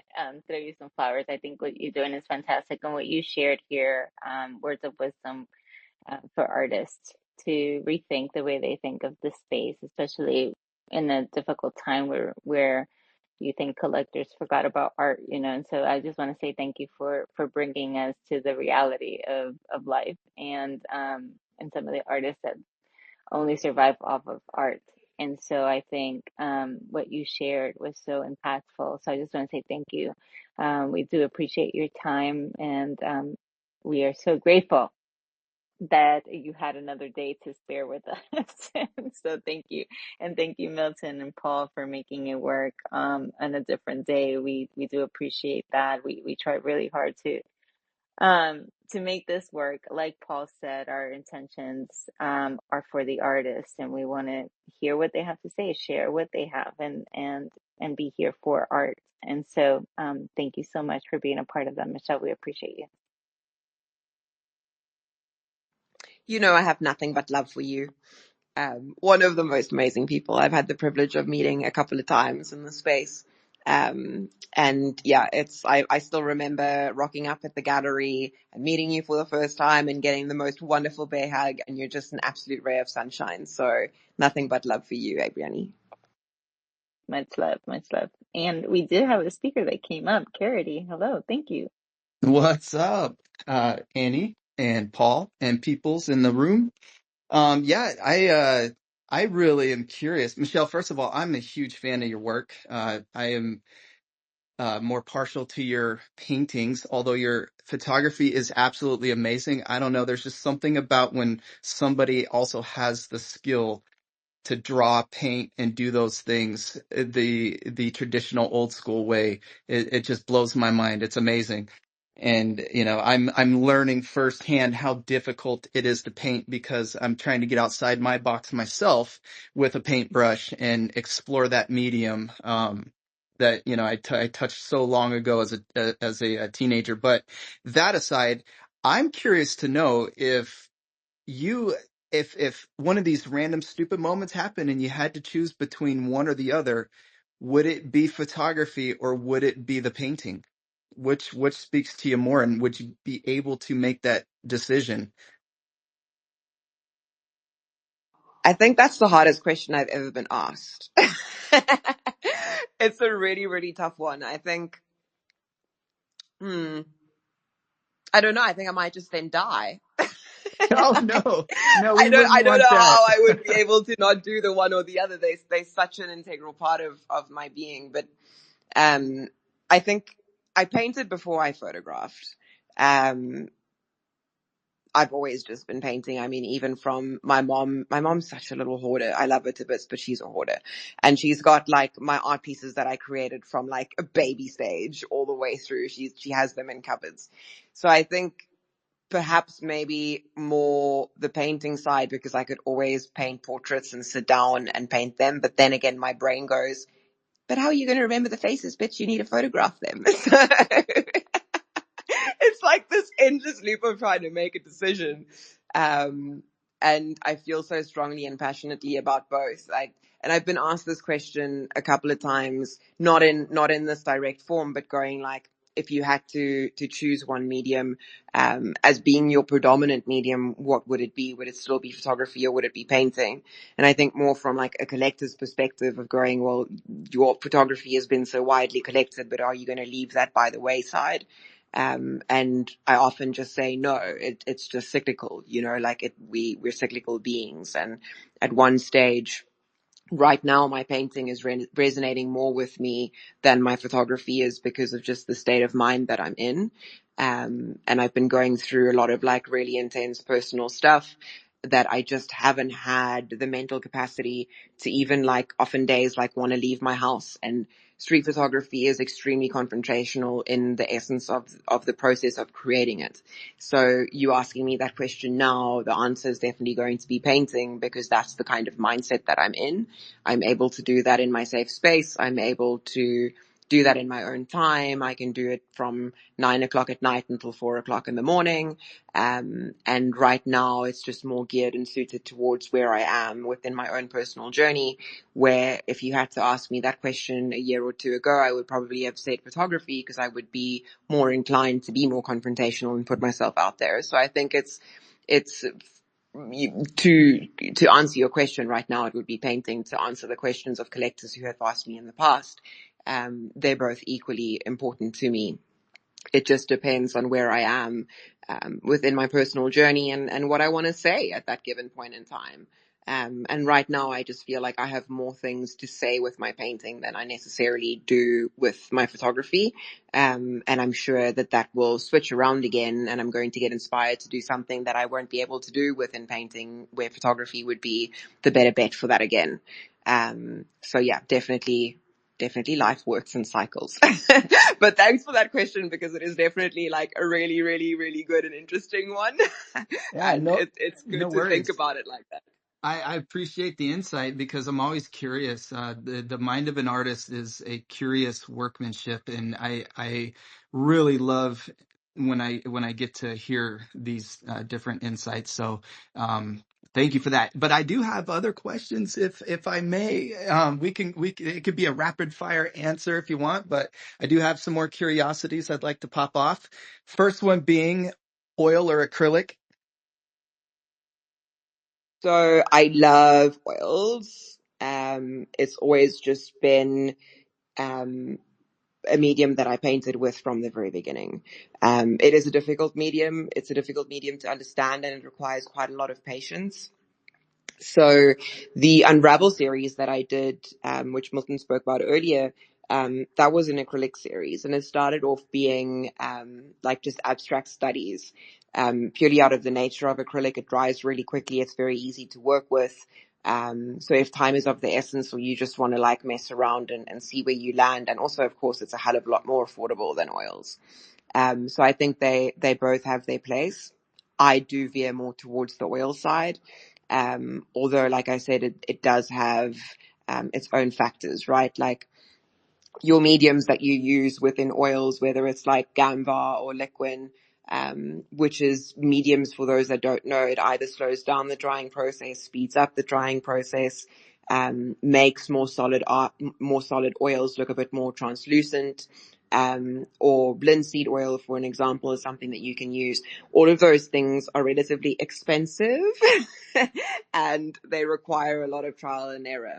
throw you some flowers. I think what you're doing is fantastic. And what you shared here, words of wisdom for artists to rethink the way they think of the space, especially in a difficult time where you think collectors forgot about art, you know. And so I just want to say thank you for bringing us to the reality of life and some of the artists that only survive off of art. And so I think what you shared was so impactful. So I just want to say thank you. We do appreciate your time, and we are so grateful that you had another day to spare with us. So thank you. And thank you, Milton and Paul, for making it work on a different day. We do appreciate that. We try really hard to make this work. Like Paul said, our intentions are for the artists, and we want to hear what they have to say, share what they have, and be here for art. And so thank you so much for being a part of that, Michelle. We appreciate you. I have nothing but love for you. One of the most amazing people I've had the privilege of meeting a couple of times in the space. And yeah, I still remember rocking up at the gallery and meeting you for the first time and getting the most wonderful bear hug, and you're just an absolute ray of sunshine. So nothing but love for you, Abriani. Much love, much love. And we did have a speaker that came up, Carity. Hello, thank you. What's up, Annie and Paul and peoples in the room? Yeah, I really am curious. Michelle, first of all, I'm a huge fan of your work. I am more partial to your paintings, although your photography is absolutely amazing. I don't know, there's just something about when somebody also has the skill to draw, paint, and do those things the traditional old school way. It just blows my mind. It's amazing. And I'm learning firsthand how difficult it is to paint because I'm trying to get outside my box myself with a paintbrush and explore that medium that I touched so long ago as a teenager. But that aside, I'm curious to know you if one of these random stupid moments happened and you had to choose between one or the other, would it be photography or would it be the painting? Which speaks to you more, and would you be able to make that decision? I think that's the hardest question I've ever been asked. It's a really, really tough one. I think, I don't know. I think I might just then die. Oh no, we I wouldn't don't know want that. how I would be able to not do the one or the other. They're such an integral part of my being. But, I think I painted before I photographed. Um, I've always just been painting. I mean, even from my mom's such a little hoarder. I love her to bits, but she's a hoarder. And she's got like my art pieces that I created from like a baby stage all the way through. She has them in cupboards. So I think perhaps maybe more the painting side, because I could always paint portraits and sit down and paint them. But then again, my brain goes, but how are you going to remember the faces, bitch? You need to photograph them. So it's like this endless loop of trying to make a decision. Um, and I feel so strongly and passionately about both. And I've been asked this question a couple of times, not in this direct form, but going like, if you had to choose one medium, as being your predominant medium, what would it be? Would it still be photography or would it be painting? And I think more from like a collector's perspective of going, well, your photography has been so widely collected, but are you going to leave that by the wayside? And I often just say, no, it's just cyclical, like we're cyclical beings. And at one stage, right now, my painting is resonating more with me than my photography is, because of just the state of mind that I'm in. And I've been going through a lot of like really intense personal stuff that I just haven't had the mental capacity to even like often days like want to leave my house. And street photography is extremely confrontational in the essence of the process of creating it. So you asking me that question now, the answer is definitely going to be painting, because that's the kind of mindset that I'm in. I'm able to do that in my safe space. I'm able to do that in my own time. I can do it from 9 o'clock at night until 4 o'clock in the morning. And right now it's just more geared and suited towards where I am within my own personal journey, where if you had to ask me that question a year or two ago, I would probably have said photography, because I would be more inclined to be more confrontational and put myself out there. So I think it's to answer your question right now, it would be painting. To answer the questions of collectors who have asked me in the past, they're both equally important to me. It just depends on where I am within my personal journey and what I want to say at that given point in time. And right now, I just feel like I have more things to say with my painting than I necessarily do with my photography. And I'm sure that will switch around again, and I'm going to get inspired to do something that I won't be able to do within painting, where photography would be the better bet for that again. So yeah, definitely life works in cycles. But thanks for that question, because it is definitely like a really, really, really good and interesting one. Yeah, And no, it's no good to think worries. about it like that. I appreciate the insight because I'm always curious. The mind of an artist is a curious workmanship, and I really love when I get to hear these different insights. So thank you for that. But I do have other questions, if I may. It could be a rapid fire answer if you want, but I do have some more curiosities I'd like to pop off. First one being oil or acrylic. So I love oils. It's always just been, um, a medium that I painted with from the very beginning. It is a difficult medium. It's a difficult medium to understand, and it requires quite a lot of patience. So the Unravel series that I did, which Milton spoke about earlier, that was an acrylic series, and it started off being like just abstract studies, purely out of the nature of acrylic. It dries really quickly. It's very easy to work with. So if time is of the essence, or you just want to like mess around and see where you land, and also, of course, it's a hell of a lot more affordable than oils. So I think they both have their place. I do veer more towards the oil side. Although, like I said, it does have, its own factors, right? Like your mediums that you use within oils, whether it's like Gamva or Liquin, which is mediums, for those that don't know, it either slows down the drying process, speeds up the drying process. makes more solid oils look a bit more translucent. Or linseed oil, for an example, is something that you can use. All of those things are relatively expensive and they require a lot of trial and error.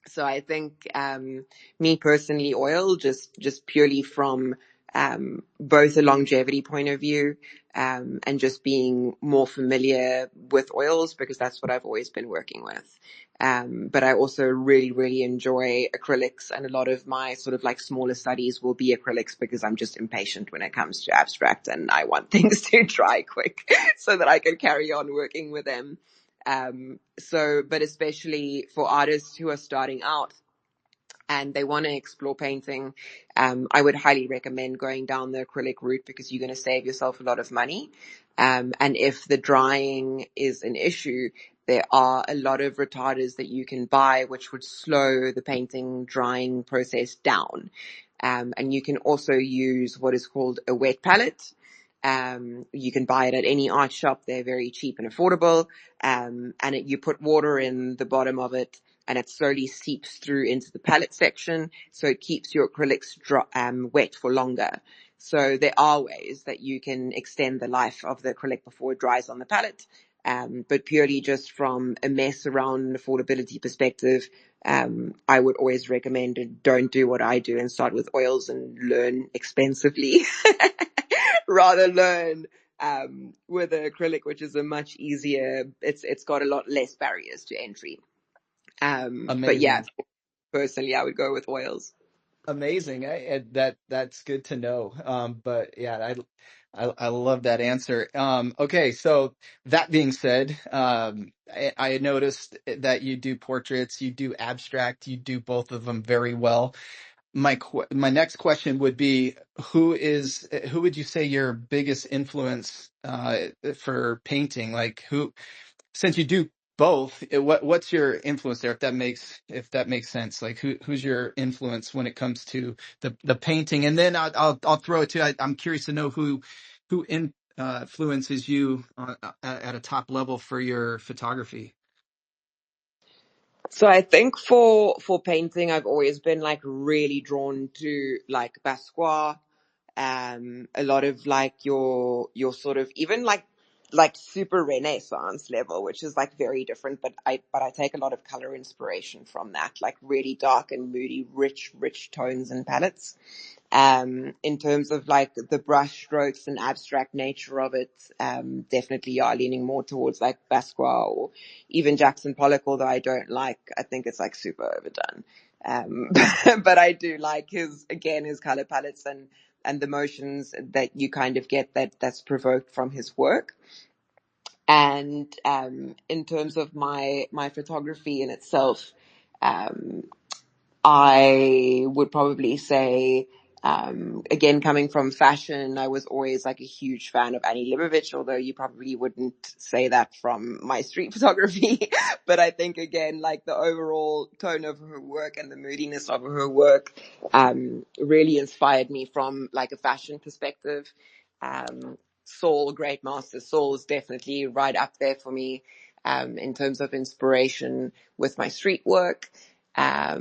So I think, me personally, oil, just purely from, both a longevity point of view, and just being more familiar with oils, because that's what I've always been working with. But I also really, really enjoy acrylics, and a lot of my sort of like smaller studies will be acrylics because I'm just impatient when it comes to abstract and I want things to dry quick so that I can carry on working with them. But especially for artists who are starting out and they want to explore painting, I would highly recommend going down the acrylic route because you're going to save yourself a lot of money. And if the drying is an issue, there are a lot of retarders that you can buy which would slow the painting drying process down. And you can also use what is called a wet palette. You can buy it at any art shop. They're very cheap and affordable. You put water in the bottom of it and it slowly seeps through into the palette section. So it keeps your acrylics wet for longer. So there are ways that you can extend the life of the acrylic before it dries on the palette. But purely just from a mess around affordability perspective, I would always recommend don't do what I do and start with oils and learn expensively. Rather learn with an acrylic, which is a much easier, it's got a lot less barriers to entry. But yeah, Amazing. personally, I would go with oils. Amazing. That's good to know. But yeah, I love that answer. Okay, so that being said, I noticed that you do portraits, you do abstract, you do both of them very well. My next question would be, who would you say your biggest influence for painting? Like since you do both, what's your influence there? If that makes sense, like who's your influence when it comes to the painting? And then I'll throw it to. I'm curious to know who influences you at a top level for your photography. So I think for painting, I've always been like really drawn to like Basquiat, a lot of like your sort of even like super Renaissance level, which is like very different, but I take a lot of color inspiration from that, like really dark and moody, rich tones and palettes. In terms of like the brush strokes and abstract nature of it, definitely are leaning more towards like Basquiat or even Jackson Pollock, although I don't like, I think it's like super overdone. But I do like his color palettes and the motions that you kind of get that's provoked from his work. And, in terms of my photography in itself, um, I would probably say, again, coming from fashion, I was always like a huge fan of Annie Leibovitz, although you probably wouldn't say that from my street photography. But I think, again, like the overall tone of her work and the moodiness of her work, really inspired me from like a fashion perspective. Saul, great master. Saul is definitely right up there for me, in terms of inspiration with my street work. Landscape,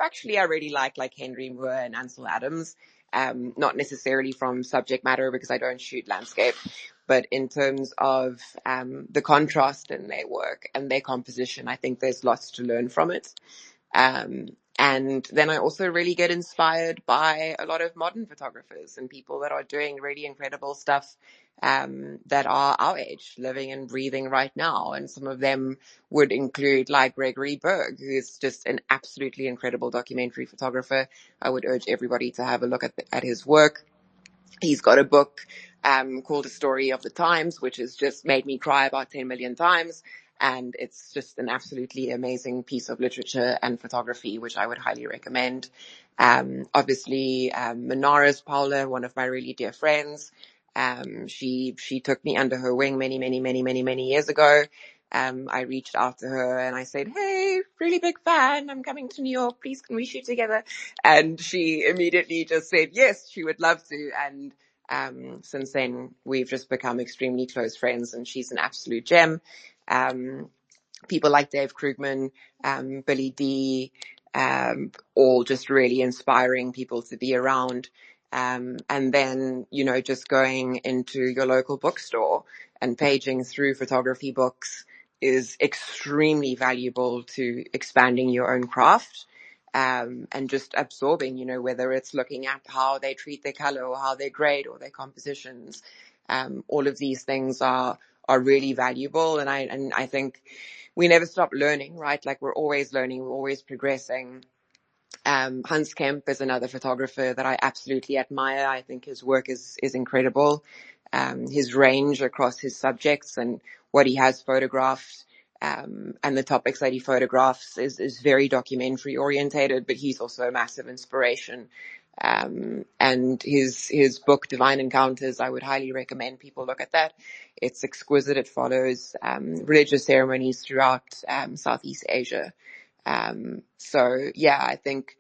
actually, I really like Henry Moore and Ansel Adams. Not necessarily from subject matter because I don't shoot landscape, but in terms of, the contrast in their work and their composition, I think there's lots to learn from it. Um, and then I also really get inspired by a lot of modern photographers and people that are doing really incredible stuff, that are our age, living and breathing right now. And some of them would include like Gregory Berg, who is just an absolutely incredible documentary photographer. I would urge everybody to have a look at his work. He's got a book, called A Story of the Times, which has just made me cry about 10 million times. And it's just an absolutely amazing piece of literature and photography, which I would highly recommend. Obviously, Menara's Paula, one of my really dear friends. She took me under her wing many years ago. I reached out to her and I said, "Hey, really big fan. I'm coming to New York. Please, can we shoot together?" And she immediately just said, yes, she would love to. And, since then we've just become extremely close friends and she's an absolute gem. People like Dave Krugman, Billy D, all just really inspiring people to be around. And then, just going into your local bookstore and paging through photography books is extremely valuable to expanding your own craft. And just absorbing, whether it's looking at how they treat their color or how they grade or their compositions. All of these things are really valuable. And I think we never stop learning, right? Like, we're always learning, we're always progressing. Hans Kemp is another photographer that I absolutely admire. I think his work is incredible. His range across his subjects and what he has photographed, and the topics that he photographs is very documentary orientated, but he's also a massive inspiration. And his book, Divine Encounters, I would highly recommend people look at that. It's exquisite. It follows religious ceremonies throughout Southeast Asia. So yeah, I think,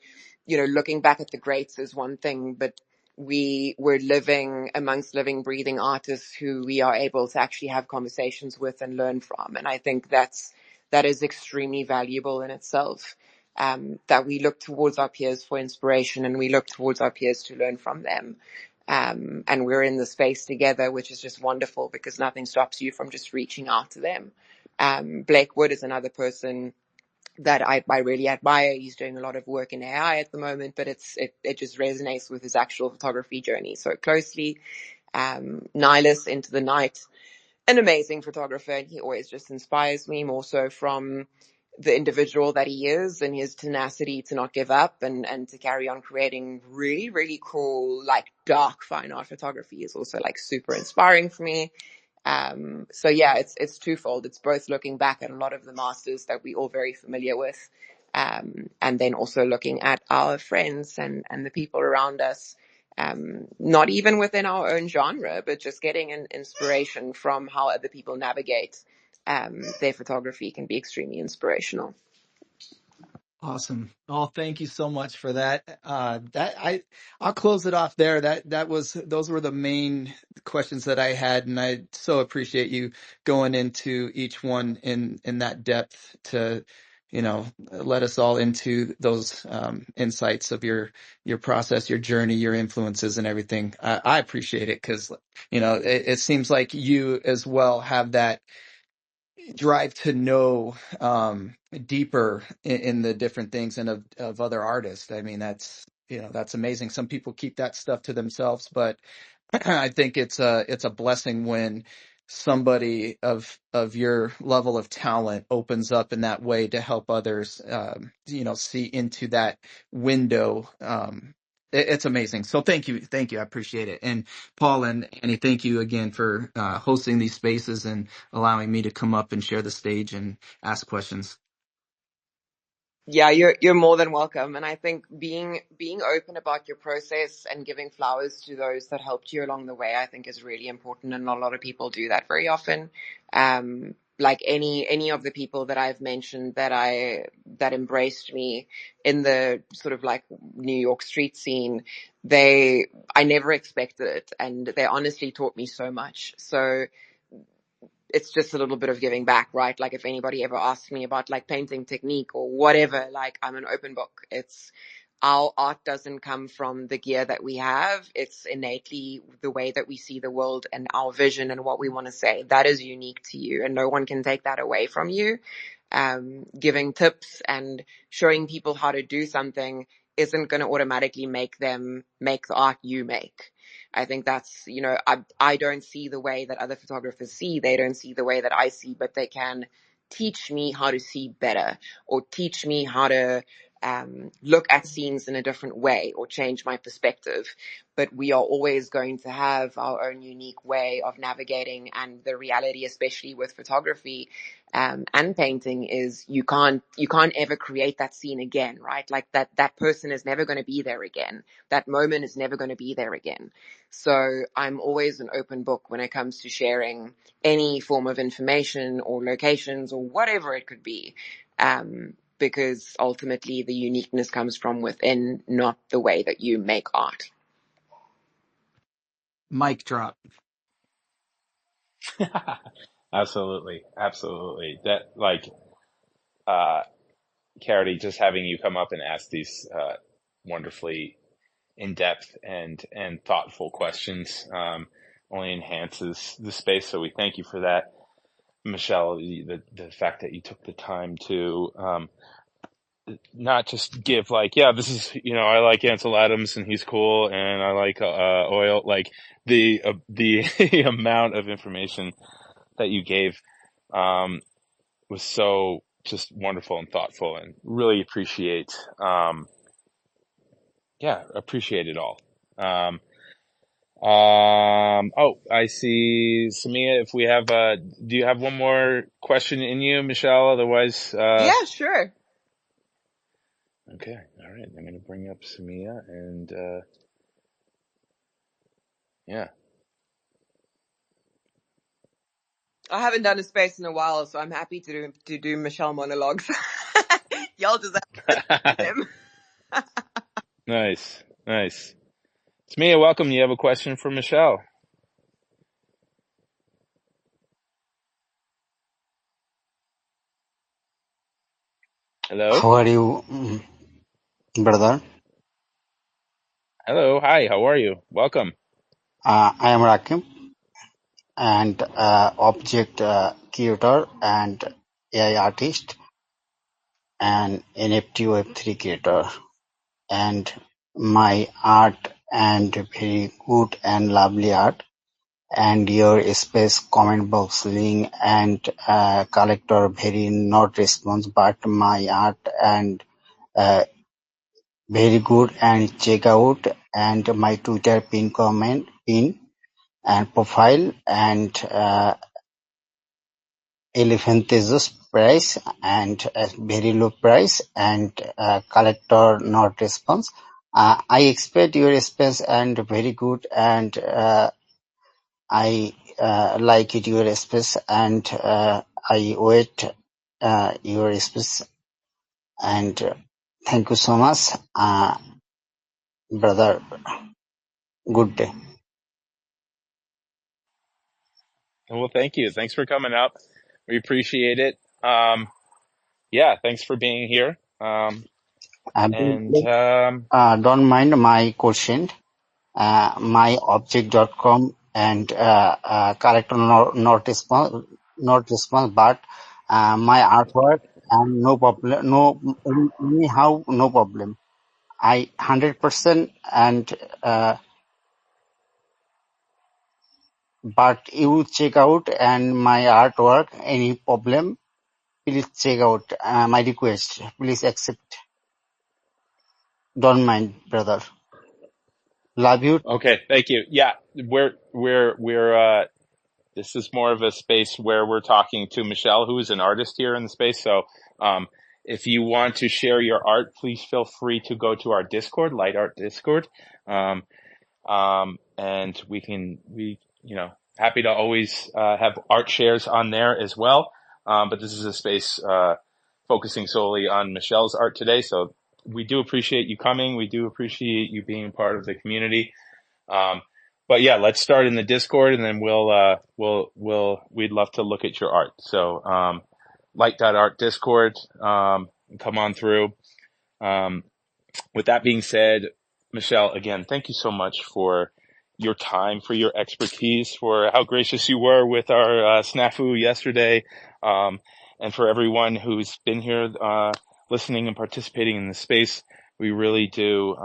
looking back at the greats is one thing, but we're living amongst living, breathing artists who we are able to actually have conversations with and learn from. And I think that is extremely valuable in itself. That we look towards our peers for inspiration and we look towards our peers to learn from them. And we're in the space together, which is just wonderful because nothing stops you from just reaching out to them. Blake Wood is another person that I really admire. He's doing a lot of work in AI at the moment, but it just resonates with his actual photography journey so closely. Nihilus, Into the Night, an amazing photographer, and he always just inspires me more so from the individual that he is and his tenacity to not give up and to carry on creating really, really cool, like, dark fine art photography is also like super inspiring for me. So yeah, it's twofold. It's both looking back at a lot of the masters that we all very familiar with, and then also looking at our friends and the people around us, not even within our own genre, but just getting an inspiration from how other people navigate their photography can be extremely inspirational. Awesome. Oh, thank you so much for that. I'll close it off there. Those were the main questions that I had, and I so appreciate you going into each one in that depth to, let us all into those insights of your process, your journey, your influences, and everything. I appreciate it because, it seems like you as well have that drive to know deeper in the different things and of other artists. I mean, that's amazing. Some people keep that stuff to themselves, but I think it's a blessing when somebody of your level of talent opens up in that way to help others, see into that window. It's amazing. So thank you. I appreciate it. And Paul and Annie, thank you again for hosting these spaces and allowing me to come up and share the stage and ask questions. Yeah, you're more than welcome. And I think being open about your process and giving flowers to those that helped you along the way, I think is really important. And not a lot of people do that very often. Like any of the people that I've mentioned that embraced me in the sort of like New York street scene, I never expected it. And they honestly taught me so much. So it's just a little bit of giving back, right? Like, if anybody ever asks me about like painting technique or whatever, like, I'm an open book. It's our art doesn't come from the gear that we have. It's innately the way that we see the world and our vision and what we want to say. That is unique to you and no one can take that away from you. Giving tips and showing people how to do something isn't going to automatically make them make the art you make. I think that's, I don't see the way that other photographers see. They don't see the way that I see, but they can teach me how to see better or teach me how to look at scenes in a different way or change my perspective. But we are always going to have our own unique way of navigating, and the reality, especially with photography and painting, is you can't ever create that scene again, right? Like that person is never going to be there again. That moment is never going to be there again. So I'm always an open book when it comes to sharing any form of information or locations or whatever it could be. Because ultimately the uniqueness comes from within, not the way that you make art. Mic drop. Absolutely. Absolutely. That, like, uh, Charity, just having you come up and ask these, wonderfully in-depth and thoughtful questions, only enhances the space. So we thank you for that. Michelle, the fact that you took the time to, not just give like, yeah, this is, I like Ansel Adams and he's cool and I like, oil, like the amount of information that you gave, um, was so just wonderful and thoughtful and really appreciate it all. Oh, I see, Samia, if we have, do you have one more question in you, Michelle? Otherwise, Yeah, sure. okay. All right. I'm going to bring up Samia and, yeah. I haven't done a space in a while, so I'm happy to do Michelle monologues. Y'all just have to do them. Nice. Nice. Samia, welcome. You have a question for Michelle. Hello? How are you, brother? Hello. Hi. How are you? Welcome. I am Rakim, and object creator and AI artist and NFT Web3 creator. And my art and very good and lovely art and your space comment box link and collector very not response, but my art and uh, very good and check out and my Twitter pin comment pin and profile and elephantiasis price and very low price and collector not response. I expect your response and very good and I like it your response and I wait your response and thank you so much, brother. Good day. Well, thank you. Thanks for coming up. We appreciate it. Yeah, thanks for being here. And, Don't mind my question. My object.com and character not response, but my artwork and no problem, anyhow no problem. I 100% and but you check out and my artwork any problem, please check out my request. Please accept. Don't mind, brother. Love you. okay, thank you. Yeah, this is more of a space where we're talking to Michelle, who is an artist here in the space. So, if you want to share your art, please feel free to go to our Discord, Light Art Discord. Um, and happy to always, have art shares on there as well. But this is a space, focusing solely on Michelle's art today. So we do appreciate you coming. We do appreciate you being part of the community. But yeah, let's start in the Discord and then we'd love to look at your art. So, Light.Art Discord, come on through. Um, with that being said, Michelle, again, thank you so much for your time, for your expertise, for how gracious you were with our, snafu yesterday. And for everyone who's been here, listening and participating in the space. We really do,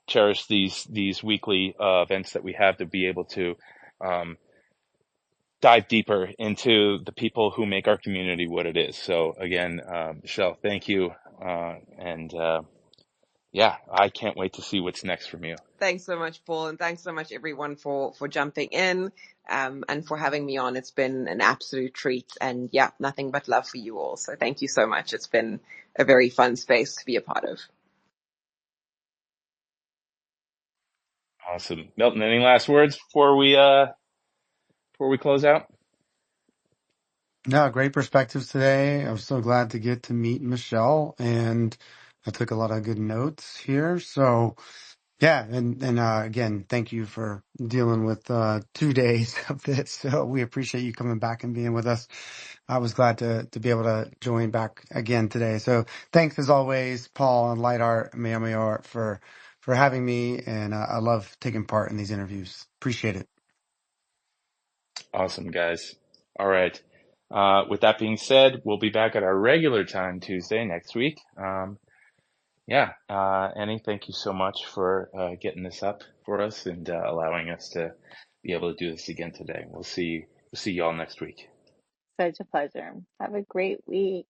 cherish these weekly, events that we have to be able to, um, dive deeper into the people who make our community what it is. So again, Michelle, thank you. And yeah, I can't wait to see what's next from you. Thanks so much, Paul, and thanks so much everyone for jumping in and for having me on. It's been an absolute treat, and yeah, nothing but love for you all. So thank you so much. It's been a very fun space to be a part of. Awesome. Milton, any last words before we close out? Yeah, great perspectives today. I'm so glad to get to meet Michelle, and I took a lot of good notes here. So Yeah, and again, thank you for dealing with 2 days of this. So we appreciate you coming back and being with us. I was glad to be able to join back again today. So thanks as always, Paul and Light.Art and Mellamo Art for having me, and I love taking part in these interviews. Appreciate it. Awesome, guys. All right. With that being said, we'll be back at our regular time Tuesday next week. Annie, thank you so much for getting this up for us and allowing us to be able to do this again today. We'll see y'all next week. Such a pleasure. Have a great week.